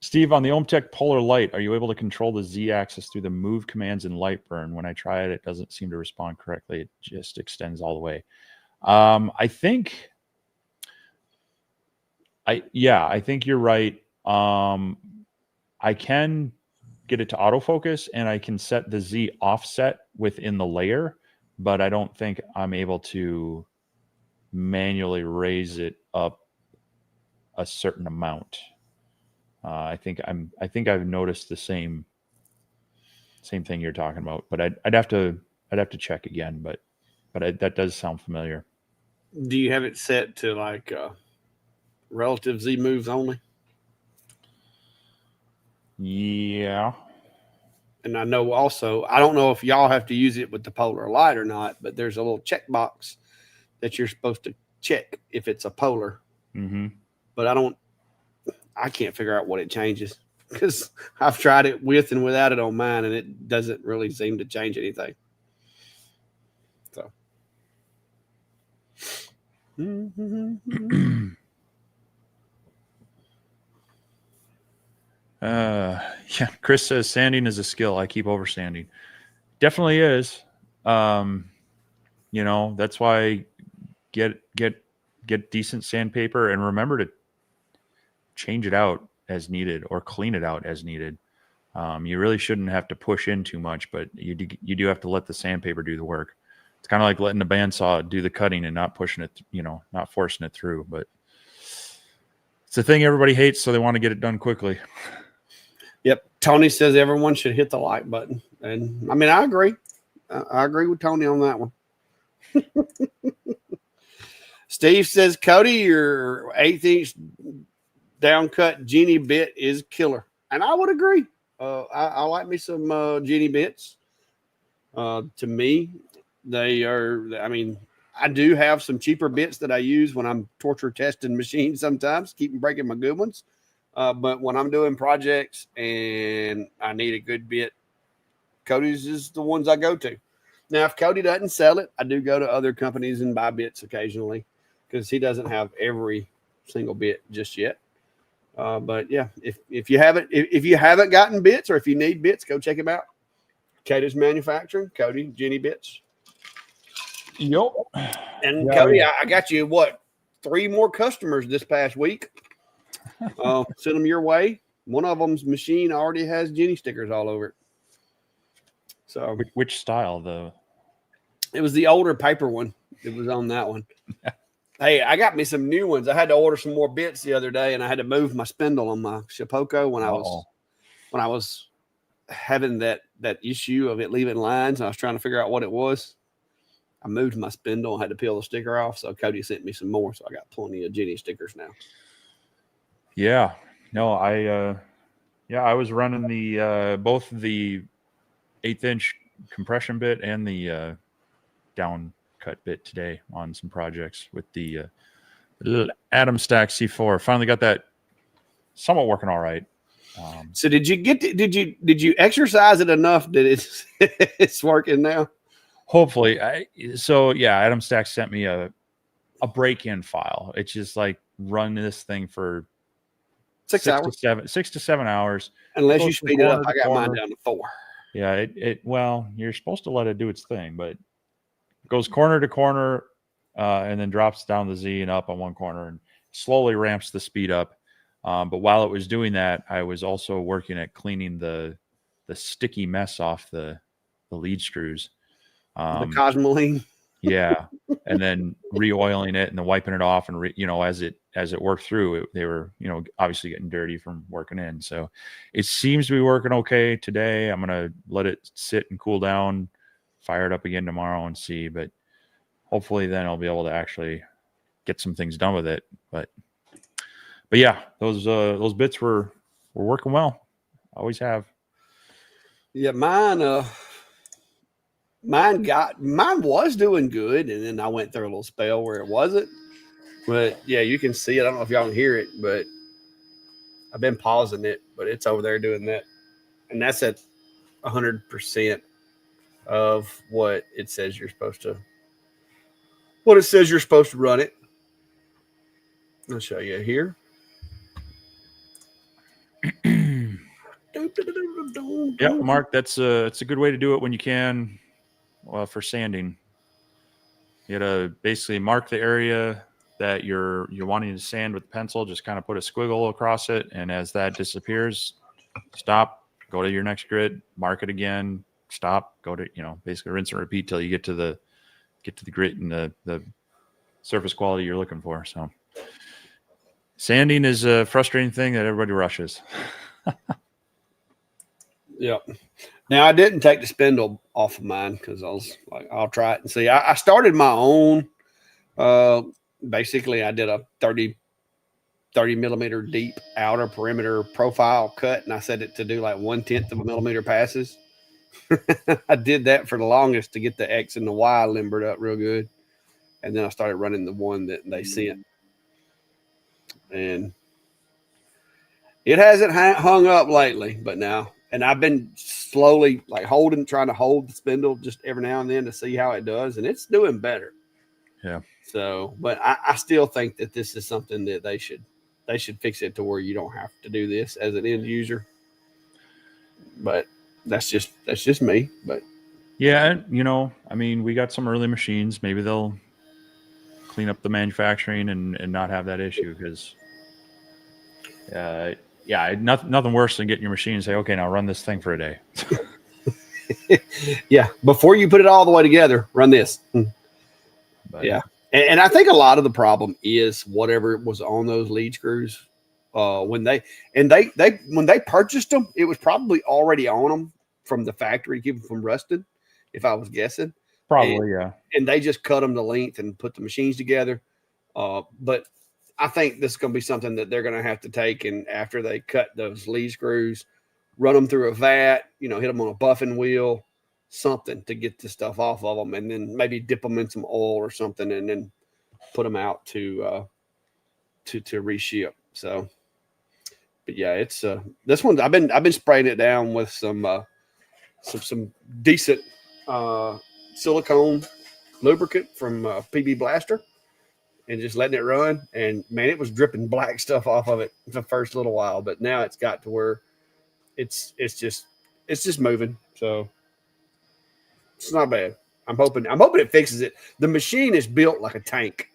Steve, on the OhmTech Polar Light, are you able to control the Z-axis through the move commands in Lightburn? When I try it, it doesn't seem to respond correctly. It just extends all the way. I think you're right. I can get it to autofocus and I can set the Z offset within the layer, but I don't think I'm able to manually raise it up a certain amount. I think I've noticed the same thing you're talking about, but I'd have to check again, but that does sound familiar. Do you have it set to like relative Z moves only? Yeah. and I know also, I don't know if y'all have to use it with the polar light or not, but there's a little checkbox that you're supposed to check if it's a polar. Mm-hmm. But I can't figure out what it changes because I've tried it with and without it on mine, and it doesn't really seem to change anything. So. Yeah, Chris says sanding is a skill. I keep oversanding. Definitely is. That's why get decent sandpaper and remember to change it out as needed or clean it out as needed. You really shouldn't have to push in too much, but you do have to let the sandpaper do the work. It's kind of like letting the bandsaw do the cutting and not pushing it, not forcing it through. But it's a thing everybody hates, so they want to get it done quickly. Yep. Tony says everyone should hit the like button. And I mean, I agree. I agree with Tony on that one. Steve says, Cody, your 1/8 downcut Genie bit is killer. And I would agree. I like me some Genie bits. To me, they are, I mean, I do have some cheaper bits that I use when I'm torture testing machines sometimes, keep breaking my good ones. But when I'm doing projects and I need a good bit, Cody's is the ones I go to. Now, if Cody doesn't sell it, I do go to other companies and buy bits occasionally because he doesn't have every single bit just yet. But yeah, if you haven't gotten bits or if you need bits, go check him out. Cody's Manufacturing, Cody Genie Bits. Yep. And yeah, Cody, I got you 3 more customers this past week. Send them your way. One of them's machine already has Genie stickers all over it. So which style though? It was the older paper one. It was on that one. Hey, I got me some new ones. I had to order some more bits the other day, and I had to move my spindle on my Shapeoko when I was having that issue of it leaving lines. And I was trying to figure out what it was. I moved my spindle and had to peel the sticker off. So Cody sent me some more. So I got plenty of Genie stickers now. Yeah. No, I was running the both the 1/8 compression bit and the down cut bit today on some projects with the Atom Stack C4. Finally got that somewhat working all right. So did you exercise it enough that it's working now? Hopefully. Atom Stack sent me a break-in file. It's just like run this thing for 6 hours, 6 to 7 hours. Unless you speed it up. I got mine down to 4. Yeah, well, you're supposed to let it do its thing, but it goes corner to corner and then drops down the Z and up on one corner and slowly ramps the speed up. But while it was doing that, I was also working at cleaning the sticky mess off the lead screws. The Cosmoline. Yeah. And then re-oiling it and then wiping it off. And, as it worked through, they were, obviously getting dirty from working in. So it seems to be working okay today. I'm going to let it sit and cool down, fire it up again tomorrow and see. But hopefully then I'll be able to actually get some things done with it. But yeah, those bits were working well. Always have. Yeah, mine was doing good, and then I went through a little spell where it wasn't. But yeah, you can see it. I don't know if y'all can hear it, but I've been pausing it, but it's over there doing that, and that's at 100% of what it says you're supposed to. What it says you're supposed to run it. I'll show you here. Yeah, Mark, it's a good way to do it when you can. For sanding, you gotta basically mark the area that you're wanting to sand with the pencil. Just kind of put a squiggle across it, and as that disappears, stop, go to your next grid, mark it again, stop, go to basically rinse and repeat till you get to the grit and the surface quality you're looking for. So sanding is a frustrating thing that everybody rushes. Yeah. Now I didn't take the spindle off of mine because I was like, I'll try it and see. I started my own. Basically, I did a 30 millimeter deep outer perimeter profile cut, and I set it to do like 1/10 of a millimeter passes. I did that for the longest to get the X and the Y limbered up real good, and then I started running the one that they sent, and it hasn't hung up lately. But now, and I've been slowly like trying to hold the spindle just every now and then to see how it does, and it's doing better. Yeah. So, but I still think that this is something that they should fix it to where you don't have to do this as an end user. But that's just me. But Yeah, and I mean, we got some early machines. Maybe they'll clean up the manufacturing and not have that issue because, yeah, nothing worse than getting your machine and say, okay, now run this thing for a day. yeah, before you put it all the way together, run this. But, yeah, and I think a lot of the problem is whatever was on those lead screws. When they purchased them, it was probably already on them from the factory to keep them from rusting, if I was guessing. Probably, yeah. And they just cut them to length and put the machines together. But I think this is going to be something that they're going to have to take, and after they cut those lead screws, run them through a vat, hit them on a buffing wheel, something to get the stuff off of them, and then maybe dip them in some oil or something, and then put them out to reship. So, but yeah, it's this one. I've been spraying it down with some decent silicone lubricant from PB Blaster, and just letting it run. And man, it was dripping black stuff off of it the first little while, but now it's got to where it's just moving. So it's not bad. I'm hoping it fixes it. The machine is built like a tank.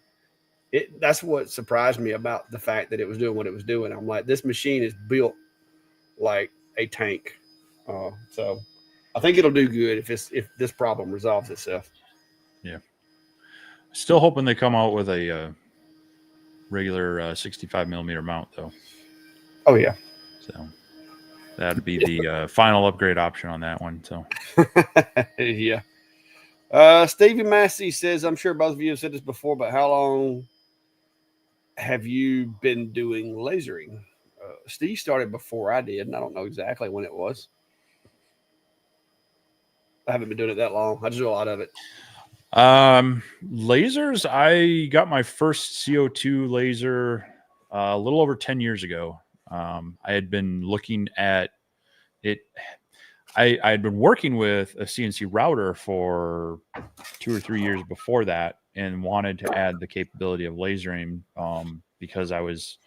That's what surprised me about the fact that it was doing what it was doing. I'm like, this machine is built like a tank. So I think it'll do good if this problem resolves itself. Yeah. Still hoping they come out with a regular 65 millimeter mount, though. Oh yeah. So that'd be the final upgrade option on that one. So yeah. Stevie Massey says, I'm sure both of you have said this before, but how long have you been doing lasering? Steve started before I did, and I don't know exactly when it was. I haven't been doing it that long. I just do a lot of it. Lasers, I got my first CO2 laser a little over 10 years ago. I had been looking at it. I had been working with a CNC router for 2 or 3 years before that and wanted to add the capability of lasering because I was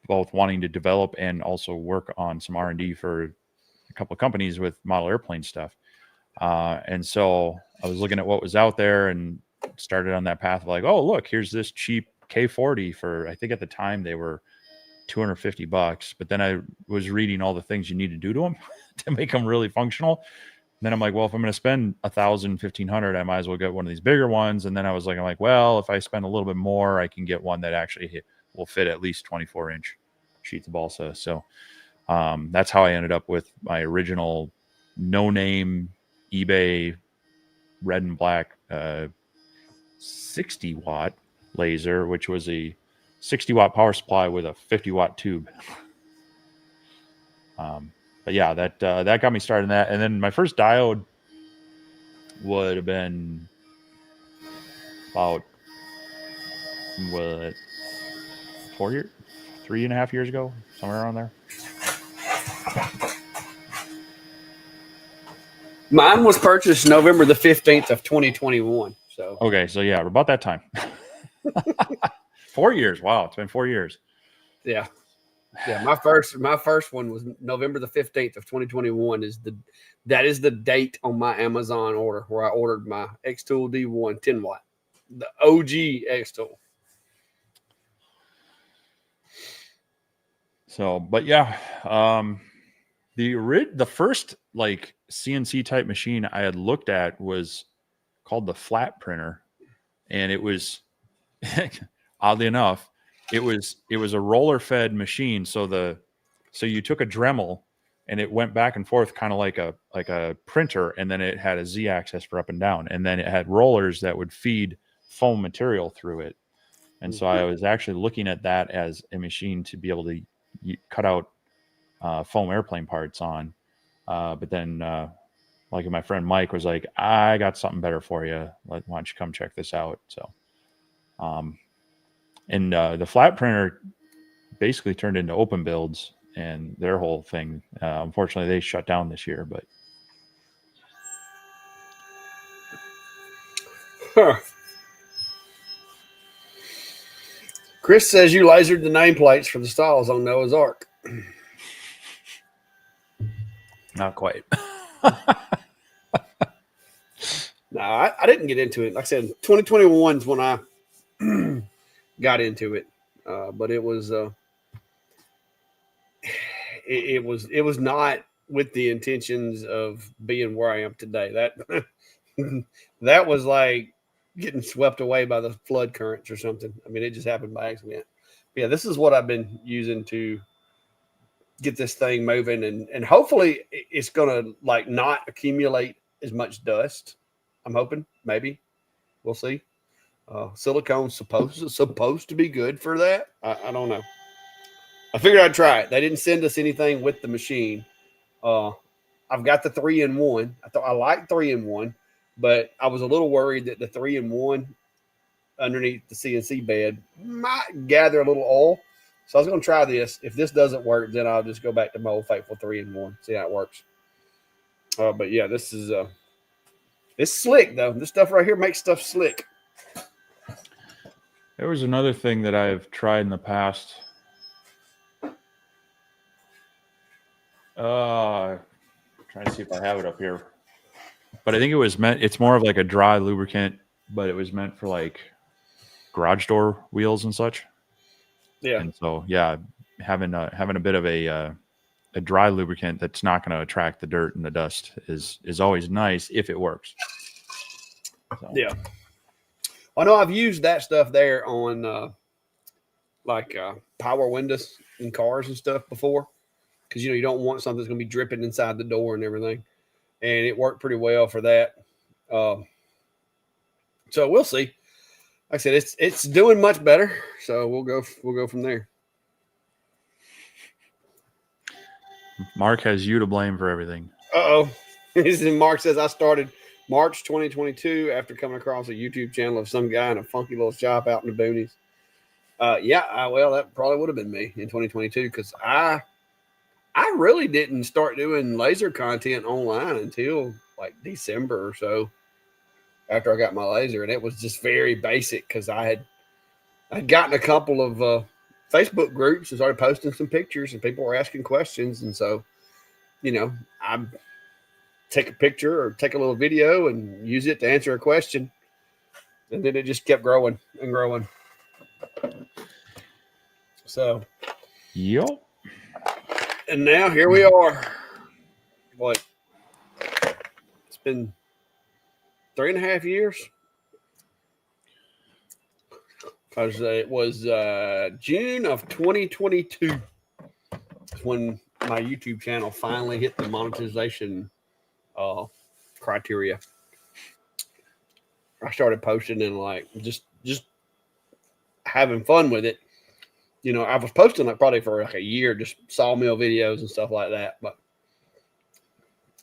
both wanting to develop and also work on some R&D for a couple of companies with model airplane stuff. And so I was looking at what was out there and started on that path of like, oh, look, here's this cheap K40 for, I think at the time they were $250. But then I was reading all the things you need to do to them to make them really functional. And then I'm like, well, if I'm going to spend $1,000, $1,500, I might as well get one of these bigger ones. And then I'm like, well, if I spend a little bit more, I can get one that actually will fit at least 24-inch sheets of balsa. So that's how I ended up with my original no-name eBay red and black 60-watt laser, which was a 60-watt power supply with a 50-watt tube. But yeah, that got me started in that. And then my first diode would have been about 3.5 years ago, somewhere around there. Mine was purchased November the 15th of 2021. So okay, so yeah, about that time. 4 years. Wow, it's been 4 years. Yeah. My first one was November the 15th of 2021. That is the date on my Amazon order where I ordered my X-Tool D1 10-watt, the OG X-Tool. So, but yeah, the first like CNC type machine I had looked at was called the flat printer, and it was oddly enough, it was a roller fed machine. So you took a Dremel and it went back and forth kind of like a printer, and then it had a Z axis for up and down, and then it had rollers that would feed foam material through it. And so I was actually looking at that as a machine to be able to cut out foam airplane parts on. But then like my friend Mike was like, I got something better for you. Why don't you come check this out? So, and the flat printer basically turned into Open Builds and their whole thing. Unfortunately, they shut down this year, but. Huh. Chris says you lasered the nameplates for the stalls on Noah's Ark. Not quite. No, I didn't get into it. Like I said, 2021 is when I got into it, but it was it was not with the intentions of being where I am today. That that was like getting swept away by the flood currents or something. I mean, it just happened by accident. But yeah, this is what I've been using to get this thing moving, and hopefully it's gonna like not accumulate as much dust. I'm hoping, maybe we'll see. Silicone's supposed to be good for that. I don't know. I figured I'd try it. They didn't send us anything with the machine. I've got the 3-in-1. I thought I liked 3-in-1, but I was a little worried that the 3-in-1 underneath the CNC bed might gather a little oil. So I was going to try this. If this doesn't work, then I'll just go back to my old faithful 3-in-1. See how it works. But yeah, this is it's slick though. This stuff right here makes stuff slick. There was another thing that I've tried in the past. Trying to see if I have it up here. But I think it was meant, it's more of like a dry lubricant, but it was meant for like garage door wheels and such. Yeah. And so, yeah, having a bit of a dry lubricant that's not going to attract the dirt and the dust is always nice if it works. So. Yeah. I know I've used that stuff there on power windows in cars and stuff before, because you don't want something that's going to be dripping inside the door and everything, and it worked pretty well for that. So we'll see. Like I said, it's doing much better, so we'll go from there. Mark has you to blame for everything. Uh-oh. Mark says, I started March 2022 after coming across a YouTube channel of some guy in a funky little shop out in the boonies. Well, that probably would have been me in 2022, because I really didn't start doing laser content online until like December or so after I got my laser, and it was just very basic because I'd gotten a couple of Facebook groups and started posting some pictures, and people were asking questions, and so I take a picture or take a little video and use it to answer a question, and then it just kept growing and growing. So, yep. And now here we are. What? It's been 3.5 years. Because it was June of 2022 when my YouTube channel finally hit the monetization criteria. I started posting and like just having fun with it. I was posting like probably for like a year, just sawmill videos and stuff like that. But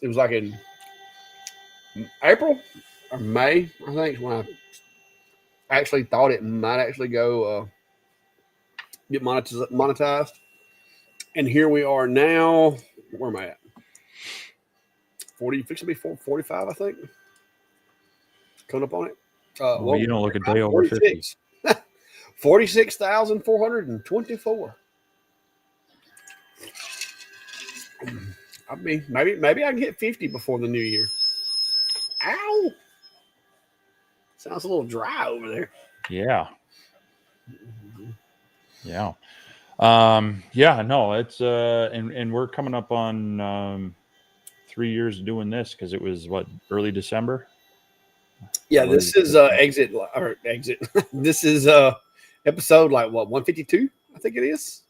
it was like in April or May, I think, when I actually thought it might actually go get monetized. And here we are now. Where am I at? 40, fixing to be 45, I think. Coming up on it. Well, you don't look a day over 50. 46,424. I mean, maybe I can hit 50 before the new year. Ow! Sounds a little dry over there. Yeah. Yeah. No, it's and we're coming up on 3 years doing this, because it was early December. Yeah, this is exit. This is episode 152, I think it is.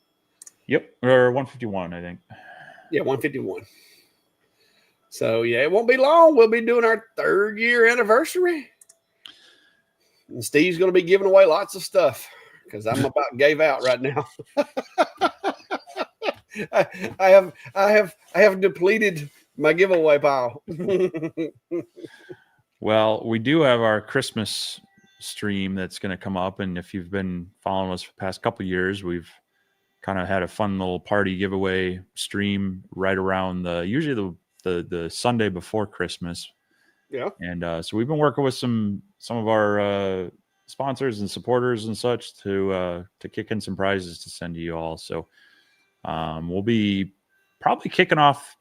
Yep, or 151, I think. Yeah, 151. So yeah, it won't be long. We'll be doing our 3rd year anniversary, and Steve's going to be giving away lots of stuff because I'm about gave out right now. I have depleted My giveaway pile. Well, we do have our Christmas stream that's going to come up, and if you've been following us for the past couple of years, we've kind of had a fun little party giveaway stream right around usually the Sunday before Christmas. Yeah. And so we've been working with some of our sponsors and supporters and such to kick in some prizes to send to you all. So we'll be probably kicking off,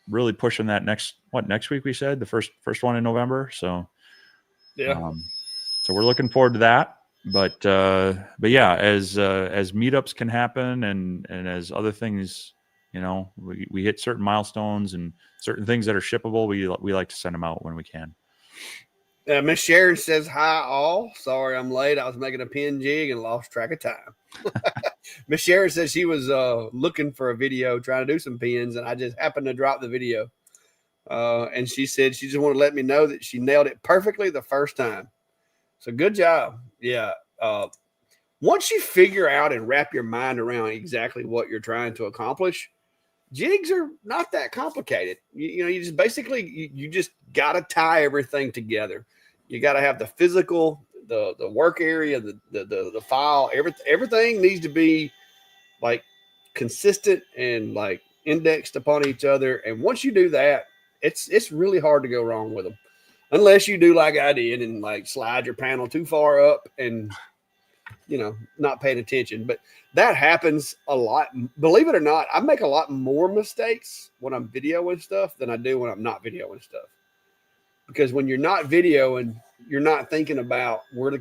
really pushing that next week, we said the first one in November. So yeah. So we're looking forward to that. But yeah, as meetups can happen and as other things, we hit certain milestones and certain things that are shippable, we like to send them out when we can. Miss Sharon says, hi, all. Sorry I'm late. I was making a pin jig and lost track of time. Miss Sharon says she was looking for a video, trying to do some pins, and I just happened to drop the video. And she said she just wanted to let me know that she nailed it perfectly the first time. So good job. Yeah. Once you figure out and wrap your mind around exactly what you're trying to accomplish, jigs are not that complicated. You just basically, you just got to tie everything together. You got to have the physical, the work area, the file, everything needs to be like consistent and like indexed upon each other. And once you do that, it's really hard to go wrong with them, unless you do like I did and like slide your panel too far up and not paying attention. But that happens a lot. Believe it or not, I make a lot more mistakes when I'm videoing stuff than I do when I'm not videoing stuff. Because when you're not videoing, you're not thinking about where's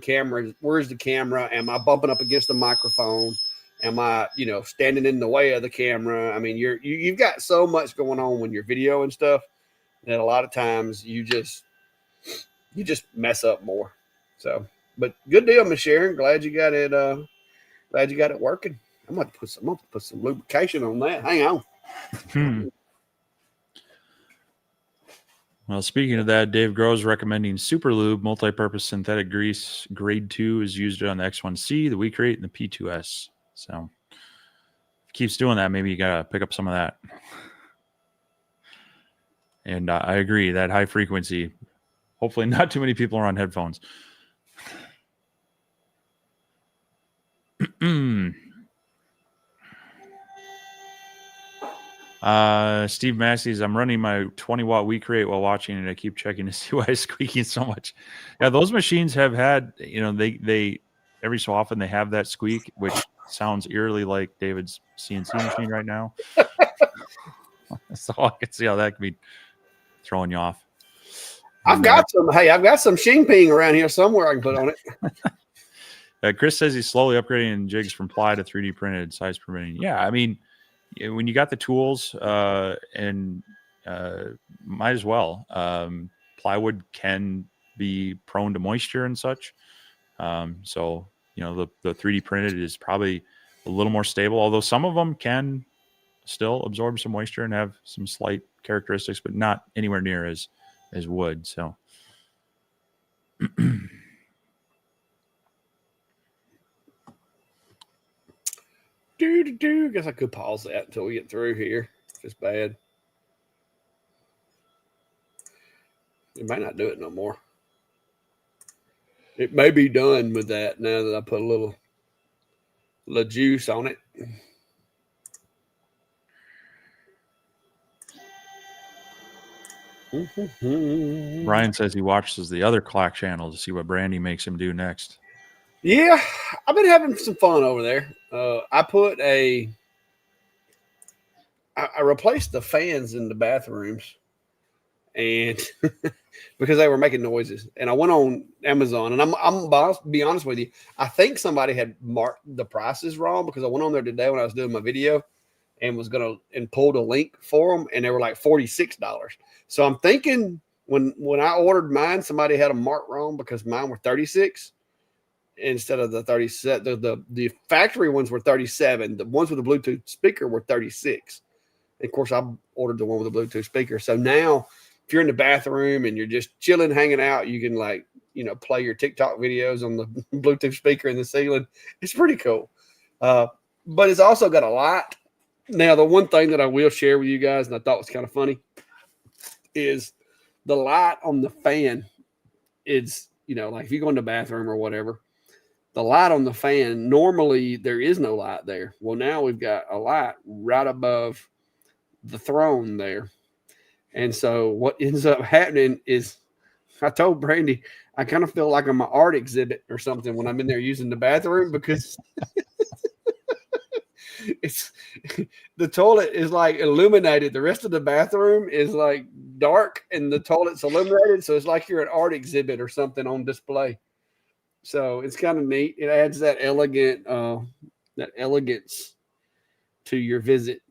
the camera? Am I bumping up against the microphone? Am I, standing in the way of the camera? I mean, you've got so much going on when you're videoing stuff that a lot of times you just mess up more. So, but good deal, Miss Sharon. Glad you got it. Glad you got it working. I'm going to put some lubrication on that. Hang on. Well, speaking of that, Dave Groves recommending Super Lube multi-purpose synthetic grease grade 2 is used on the X1C, the We Create, and the P2S. So if it keeps doing that, maybe you got to pick up some of that. And I agree, that high frequency, hopefully not too many people are on headphones. Steve Massey's, I'm running my 20-watt We Create while watching, and I keep checking to see why it's squeaking so much. Yeah, those machines have had, they every so often they have that squeak, which sounds eerily like David's CNC machine right now. So I can see how that could be throwing you off. I've got some Xing Ping around here somewhere I can put on it. Chris says he's slowly upgrading jigs from ply to 3D printed, size permitting. Yeah, I mean, when you got the tools and might as well. Plywood can be prone to moisture and such. So, the 3D printed is probably a little more stable, although some of them can still absorb some moisture and have some slight characteristics, but not anywhere near as wood. So Guess I could pause that until we get through here. If it's bad. It might not do it no more. It may be done with that now that I put a little juice on it. Brian says he watches the other clock channel to see what Brandy makes him do next. Yeah, I've been having some fun over there. I replaced the fans in the bathrooms, and because they were making noises, and I went on Amazon, and I'm be honest with you, I think somebody had marked the prices wrong, because I went on there today when I was doing my video and pulled a link for them, and they were like $46. So I'm thinking when I ordered mine, somebody had them marked wrong, because mine were 36 instead of the 37. The factory ones were 37. The ones with the Bluetooth speaker were 36. And of course, I ordered the one with the Bluetooth speaker. So now, if you're in the bathroom and you're just chilling, hanging out, you can play your TikTok videos on the Bluetooth speaker in the ceiling. It's pretty cool. But it's also got a light. Now, the one thing that I will share with you guys, and I thought was kind of funny, is the light on the fan is, like if you go in the bathroom or whatever, the light on the fan, normally there is no light there. Well, now we've got a light right above the throne there. And so what ends up happening is I told Brandy, I kind of feel like I'm an art exhibit or something when I'm in there using the bathroom because it's the toilet is like illuminated. The rest of the bathroom is like dark and the toilet's illuminated. So it's like you're an art exhibit or something on display. So it's kind of neat. It adds that elegance to your visit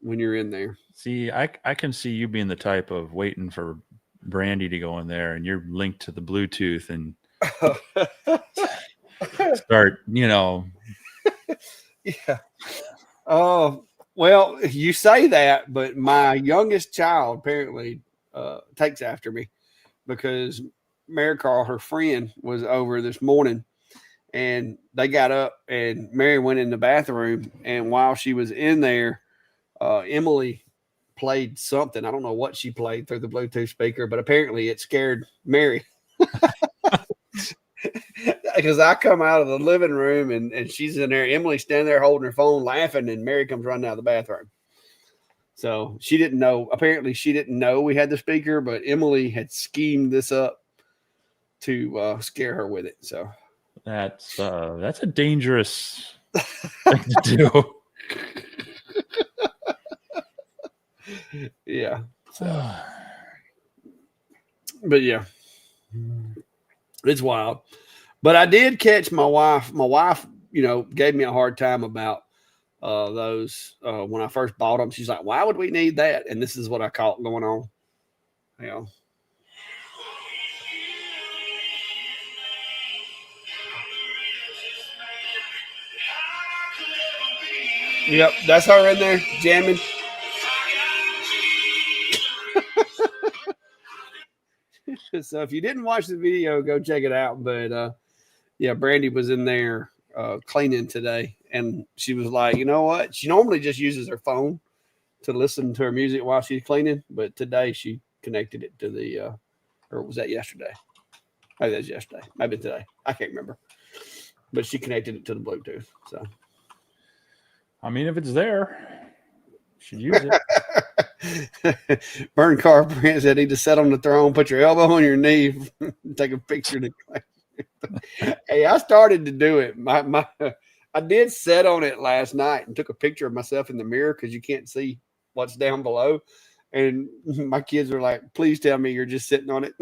when you're in there. See, I can see you being the type of waiting for Brandy to go in there and you're linked to the Bluetooth and start, Yeah. Oh, well, you say that, but my youngest child apparently takes after me because Mary Carl, her friend, was over this morning and they got up and Mary went in the bathroom. And while she was in there, Emily played something. I don't know what she played through the Bluetooth speaker, but apparently it scared Mary. Because I come out of the living room and she's in there. Emily's standing there holding her phone, laughing, and Mary comes running out of the bathroom. So she didn't know. Apparently, she didn't know we had the speaker, but Emily had schemed this up to scare her with it. So that's a dangerous thing to do. Yeah. So. But yeah, it's wild. But I did catch my wife. My wife, gave me a hard time about those when I first bought them. She's like, "Why would we need that?" And this is what I caught going on. Yep, that's her in there jamming. So if you didn't watch the video, go check it out. But yeah, Brandy was in there cleaning today, and she was like, "You know what? She normally just uses her phone to listen to her music while she's cleaning, but today she connected it to the or was that yesterday? Maybe that's yesterday. Maybe today. I can't remember. But she connected it to the Bluetooth. So I mean, if it's there, you should use it. Burn Carpenter said he just sat on the throne, put your elbow on your knee, take a picture. Hey, I started to do it. I did sit on it last night and took a picture of myself in the mirror because you can't see what's down below. And my kids were like, "Please tell me you're just sitting on it."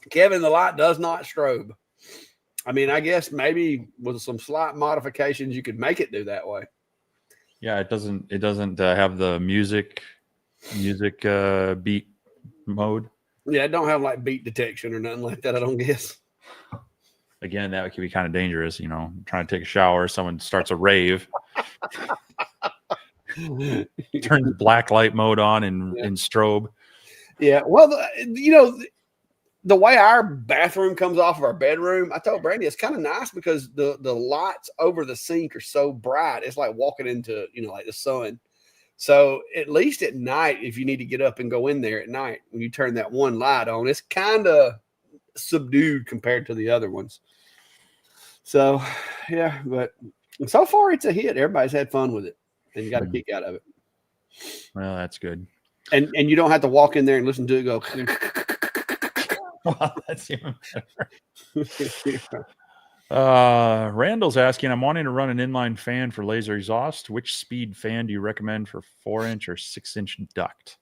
Kevin, the light does not strobe. I mean, I guess maybe with some slight modifications, you could make it do that way. Yeah, it doesn't have the music beat mode. Yeah, it don't have like beat detection or nothing like that, I don't guess. Again, that could be kind of dangerous, trying to take a shower, someone starts a rave, turns black light mode on in strobe. Yeah, well, the way our bathroom comes off of our bedroom, I told Brandy it's kind of nice because the lights over the sink are so bright. It's like walking into, like the sun. So at least at night, if you need to get up and go in there at night, when you turn that one light on, it's kind of subdued compared to the other ones. So, yeah, but so far it's a hit. Everybody's had fun with it and got a kick out of it. Well, that's good. And you don't have to walk in there and listen to it go. Well, that's even better. Randall's asking, I'm wanting to run an inline fan for laser exhaust. Which speed fan do you recommend for 4-inch or 6-inch duct?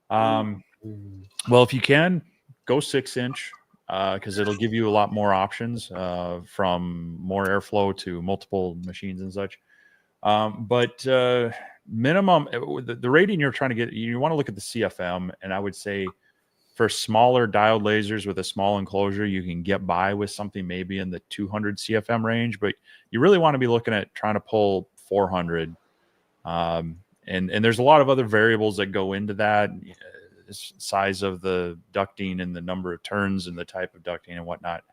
Well, if you can, go 6-inch because it'll give you a lot more options from more airflow to multiple machines and such. But minimum, the rating you're trying to get, you want to look at the CFM, and I would say for smaller diode lasers with a small enclosure, you can get by with something maybe in the 200 CFM range, but you really want to be looking at trying to pull 400. And there's a lot of other variables that go into that, size of the ducting and the number of turns and the type of ducting and whatnot.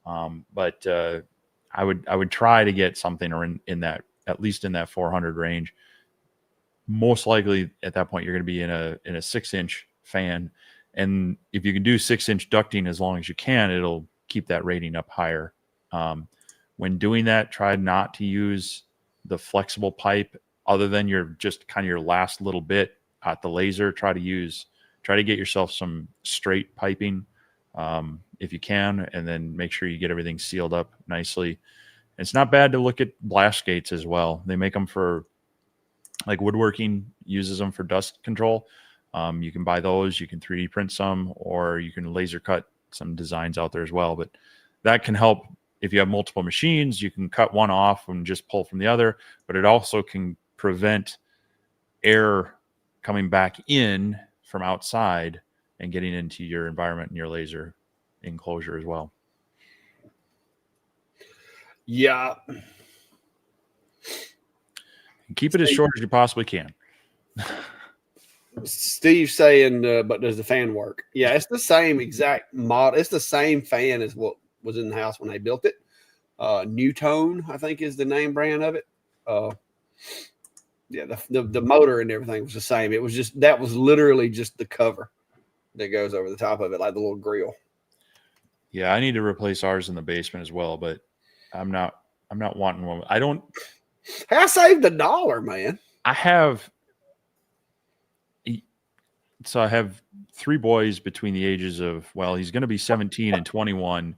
But I would try to get something in that at least in that 400 range. Most likely at that point, you're going to be in a 6-inch fan. And if you can do 6-inch ducting as long as you can, it'll keep that rating up higher. When doing that, try not to use the flexible pipe other than your just kind of your last little bit at the laser. Try to get yourself some straight piping if you can, and then make sure you get everything sealed up nicely. It's not bad to look at blast gates as well. They make them for, like, woodworking uses them for dust control. You can buy those, you can 3D print some, or you can laser cut some designs out there as well. But that can help if you have multiple machines. You can cut one off and just pull from the other, but it also can prevent air coming back in from outside and getting into your environment and your laser enclosure as well. Yeah. And keep it as short as you possibly can. Steve saying, but does the fan work? Yeah, it's the same exact model. It's the same fan as what was in the house when they built it. Newtone, I think, is the name brand of it. Yeah, the motor and everything was the same. It was just, that was literally just the cover that goes over the top of it, like the little grill. Yeah, I need to replace ours in the basement as well, but I'm not wanting one. I don't. Hey, I saved $1, man. I have 3 boys between the ages of, well, he's going to be 17 and 21.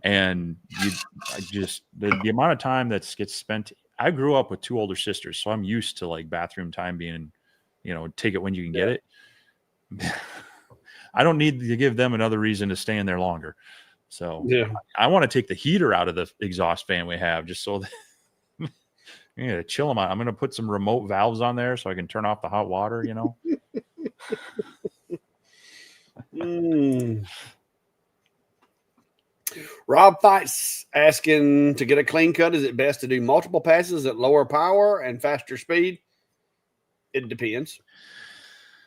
And the amount of time that gets spent, I grew up with 2 older sisters, so I'm used to like bathroom time being, take it when you can get it. I don't need to give them another reason to stay in there longer. So yeah, I want to take the heater out of the exhaust fan we have, just so that chill them out. I'm going to put some remote valves on there so I can turn off the hot water, Rob Fights asking, to get a clean cut, is it best to do multiple passes at lower power and faster speed? It depends.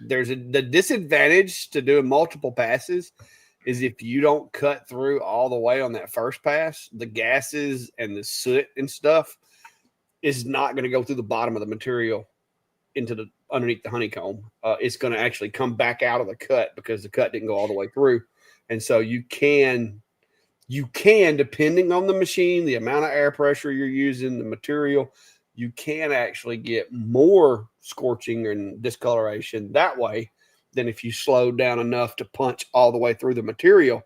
The disadvantage to doing multiple passes is if you don't cut through all the way on that first pass, the gases and the soot and stuff is not going to go through the bottom of the material into underneath the honeycomb. It's going to actually come back out of the cut because the cut didn't go all the way through. And so you can, depending on the machine, the amount of air pressure you're using, the material, you can actually get more scorching and discoloration that way than if you slow down enough to punch all the way through the material.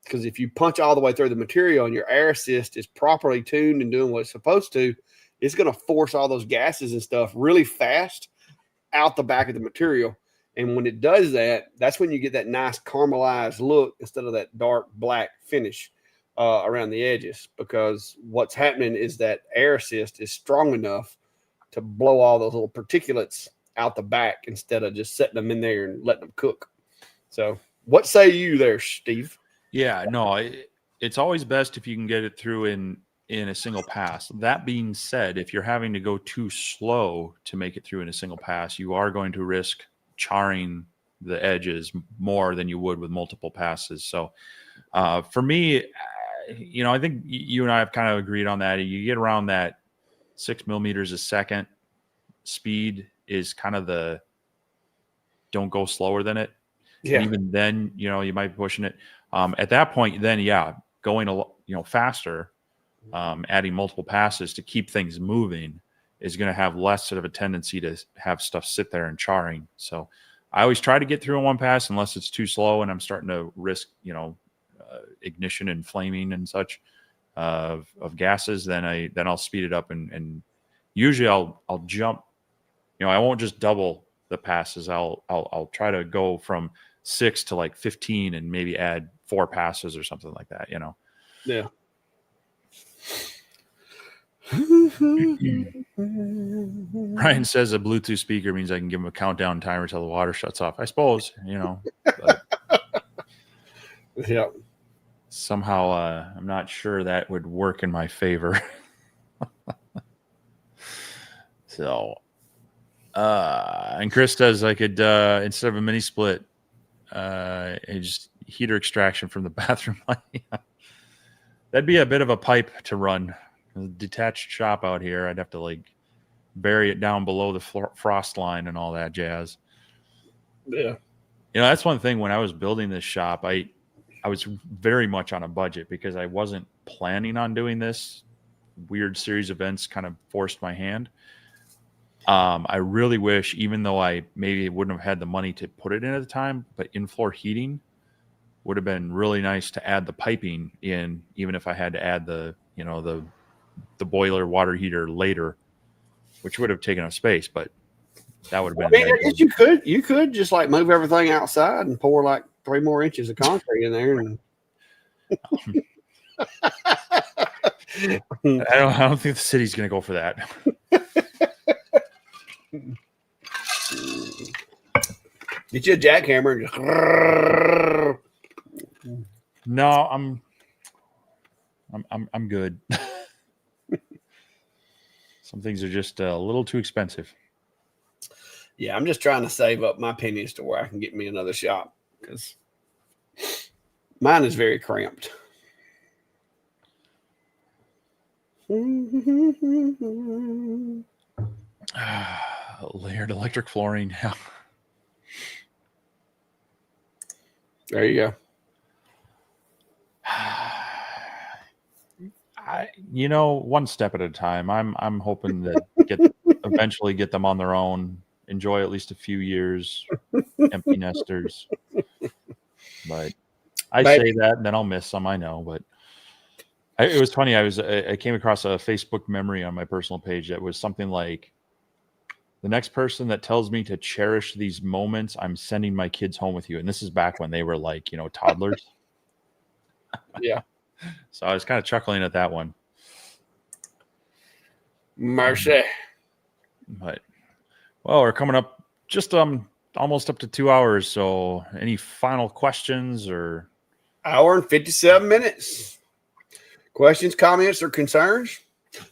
Because if you punch all the way through the material and your air assist is properly tuned and doing what it's supposed to, it's going to force all those gases and stuff really fast out the back of the material. And when it does that, that's when you get that nice caramelized look instead of that dark black finish around the edges. Because what's happening is that air assist is strong enough to blow all those little particulates out the back instead of just setting them in there and letting them cook. So what say you there, Steve? Yeah, no, it's always best if you can get it through in a single pass. That being said, if you're having to go too slow to make it through in a single pass, you are going to risk charring the edges more than you would with multiple passes. So for me, I think you and I have kind of agreed on that. You get around that 6 millimeters a second speed is kind of the don't go slower than it. Yeah. And even then, you might be pushing it. At that point, then, going faster, adding multiple passes to keep things moving is going to have less of a tendency to have stuff sit there and charring. So I always try to get through in one pass unless it's too slow and I'm starting to risk, ignition and flaming and such of gases. Then I'll speed it up and usually I'll jump. I won't just double the passes. I'll try to go from 6 to like 15 and maybe add 4 passes or something like that. Yeah. Brian says a Bluetooth speaker means I can give him a countdown timer till the water shuts off. I suppose, but yeah. Somehow I'm not sure that would work in my favor. So, and Chris says I could instead of a mini split, just heater extraction from the bathroom. That'd be a bit of a pipe to run. A detached shop out here. I'd have to bury it down below the frost line and all that jazz. Yeah. That's one thing when I was building this shop, I was very much on a budget because I wasn't planning on doing this. Weird series of events kind of forced my hand. I really wish, even though I maybe wouldn't have had the money to put it in at the time, but in-floor heating would have been really nice to add the piping in, even if I had to add the boiler water heater later, which would have taken up space, but that would have been. I guess you could just like move everything outside and pour like 3 more inches of concrete in there. And I don't think the city's going to go for that. Get you a jackhammer and just. No, I'm good. Some things are just a little too expensive. Yeah, I'm just trying to save up my pennies to where I can get me another shop because mine is very cramped. Layered electric flooring. There you go. One step at a time. I'm hoping that eventually get them on their own. Enjoy at least a few years, empty nesters. But I say that, and then I'll miss some. I know, but it was funny. I came across a Facebook memory on my personal page that was something like, "The next person that tells me to cherish these moments, I'm sending my kids home with you." And this is back when they were like, toddlers. Yeah. So I was kind of chuckling at that one. Mercy. But we're coming up just almost up to 2 hours. So any final questions or? Hour and 57 minutes. Questions, comments, or concerns?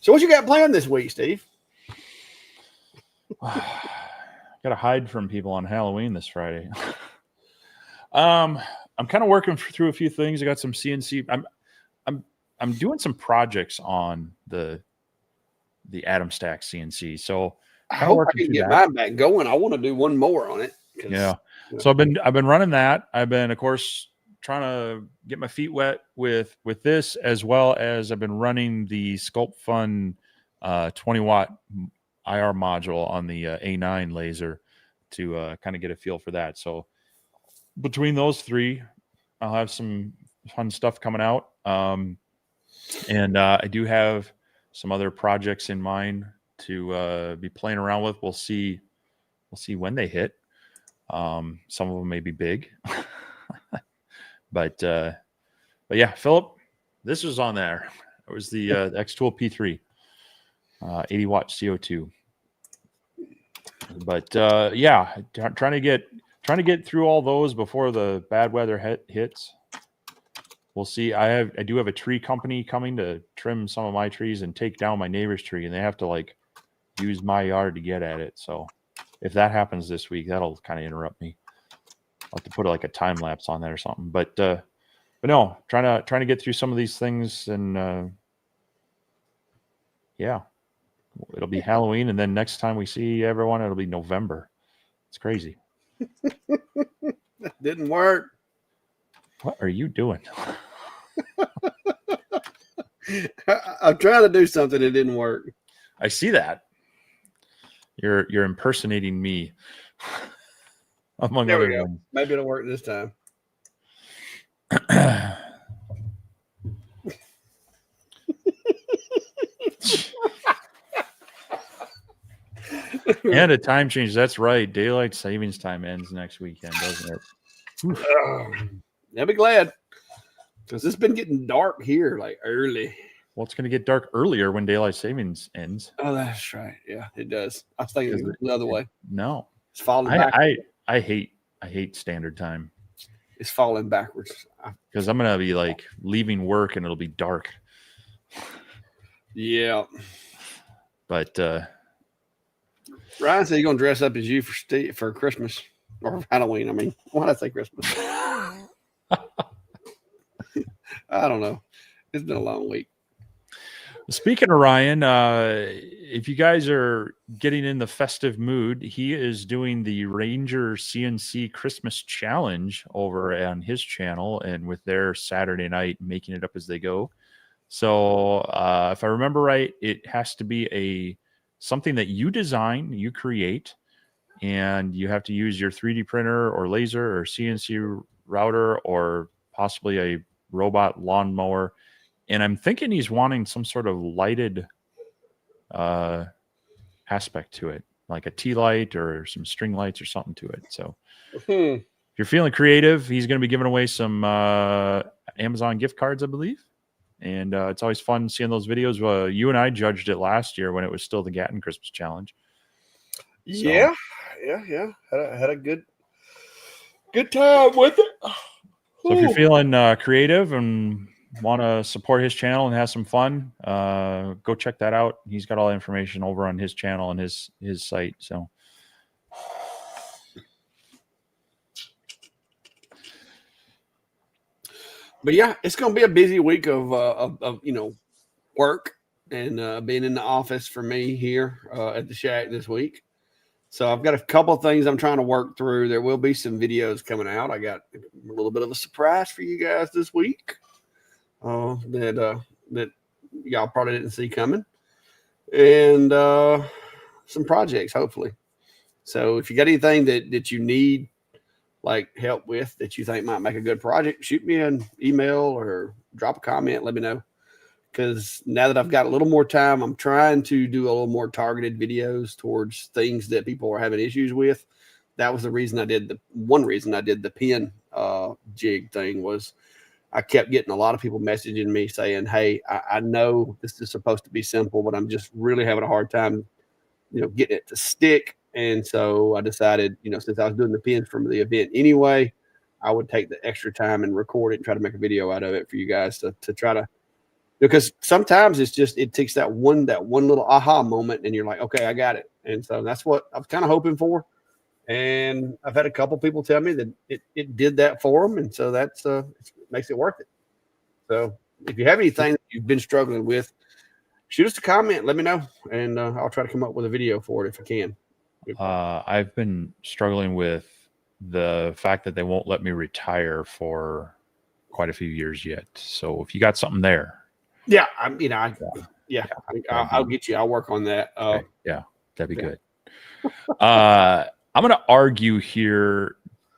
So what you got planned this week, Steve? Gotta hide from people on Halloween this Friday. I'm kind of working through a few things. I got some CNC. I'm doing some projects on the Atom Stack CNC. So I hope I can get mine back going. I want to do one more on it. Yeah. So I've been running that. I've been, of course, trying to get my feet wet with this, as well as I've been running the Sculpt Fun 20-watt IR module on the A9 laser to kind of get a feel for that. So between those three, I'll have some fun stuff coming out. And I do have some other projects in mind to be playing around with. We'll see when they hit. Some of them may be big, but yeah, Philip, this was on there. It was the X-Tool P3, 80 watt CO2. But yeah, trying to get through all those before the bad weather hits. We'll see. I do have a tree company coming to trim some of my trees and take down my neighbor's tree, and they have to use my yard to get at it. So if that happens this week, that'll kind of interrupt me. I'll have to put a time lapse on that or something. But no, trying to get through some of these things, and yeah, it'll be Halloween, and then next time we see everyone, it'll be November. It's crazy. That didn't work. What are you doing? I'm trying to do something that didn't work. I see that. You're impersonating me. Among there other we go. ones. Maybe it'll work this time. And a time change. That's right. Daylight savings time ends next weekend, doesn't it? I'll be glad, because it's been getting dark here early. Well, it's going to get dark earlier when daylight savings ends. Oh, that's right. Yeah, it does. I was thinking it was the other way. No, it's falling back. I hate standard time. It's falling backwards because I'm going to be leaving work and it'll be dark. Yeah. But Ryan said you're going to dress up as you for Christmas or Halloween. I mean, why did I say Christmas? I don't know. It's been a long week. Speaking of Ryan, if you guys are getting in the festive mood, he is doing the Ranger CNC Christmas Challenge over on his channel and with their Saturday night, making it up as they go. So if I remember right, it has to be something that you design, you create, and you have to use your 3D printer or laser or CNC router or possibly a robot lawnmower. And I'm thinking he's wanting some sort of lighted aspect to it, like a tea light or some string lights or something to it. So if you're feeling creative, he's going to be giving away some Amazon gift cards, I believe. And it's always fun seeing those videos. You and I judged it last year when it was still the Gatton Christmas Challenge. Yeah. Had a good time with it. So if you're feeling creative and want to support his channel and have some fun, go check that out. He's got all the information over on his channel and his site. So but yeah, it's gonna be a busy week of work and being in the office for me here at the shack this week. So I've got a couple of things I'm trying to work through. There will be some videos coming out. I got a little bit of a surprise for you guys this week that y'all probably didn't see coming, and some projects hopefully. So if you got anything that you need like help with that you think might make a good project, shoot me an email or drop a comment. Let me know. Because now that I've got a little more time, I'm trying to do a little more targeted videos towards things that people are having issues with. That was the reason I did the pin jig thing. Was I kept getting a lot of people messaging me saying, hey, I know this is supposed to be simple, but I'm just really having a hard time, getting it to stick. And so I decided, since I was doing the pins from the event anyway, I would take the extra time and record it and try to make a video out of it for you guys to try to. Because sometimes it takes that one little aha moment and you're like, okay, I got it. And so that's what I was kind of hoping for. And I've had a couple people tell me that it did that for them. And so that's it makes it worth it. So if you have anything that you've been struggling with, shoot us a comment, let me know. And I'll try to come up with a video for it if I can. I've been struggling with the fact that they won't let me retire for quite a few years yet. So if you got something there, yeah, I'll get you. I'll work on that. Okay. Yeah, that'd be good. I'm going to argue here.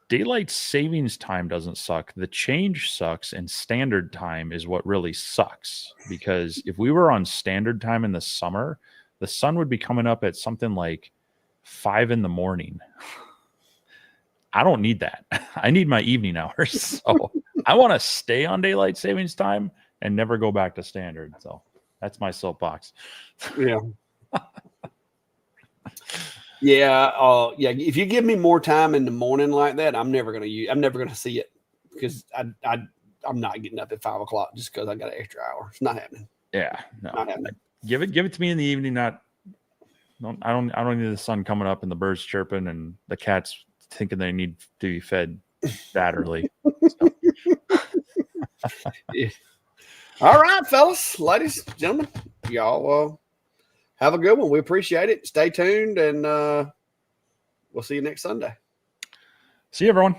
Daylight savings time doesn't suck. The change sucks, and standard time is what really sucks. Because if we were on standard time in the summer, the sun would be coming up at something like 5 a.m. I don't need that. I need my evening hours. So I want to stay on daylight savings time and never go back to standard. So that's my soapbox. Yeah. Yeah. If you give me more time in the morning like that, I'm never gonna see it because I'm not getting up at 5 o'clock just because I got an extra hour. It's not happening. Yeah. No. Not happening. Give it to me in the evening. I don't need the sun coming up and the birds chirping and the cats thinking they need to be fed that early. So. Yeah. All right, fellas, ladies, gentlemen, y'all have a good one. We appreciate it. Stay tuned, and we'll see you next Sunday. See you, everyone.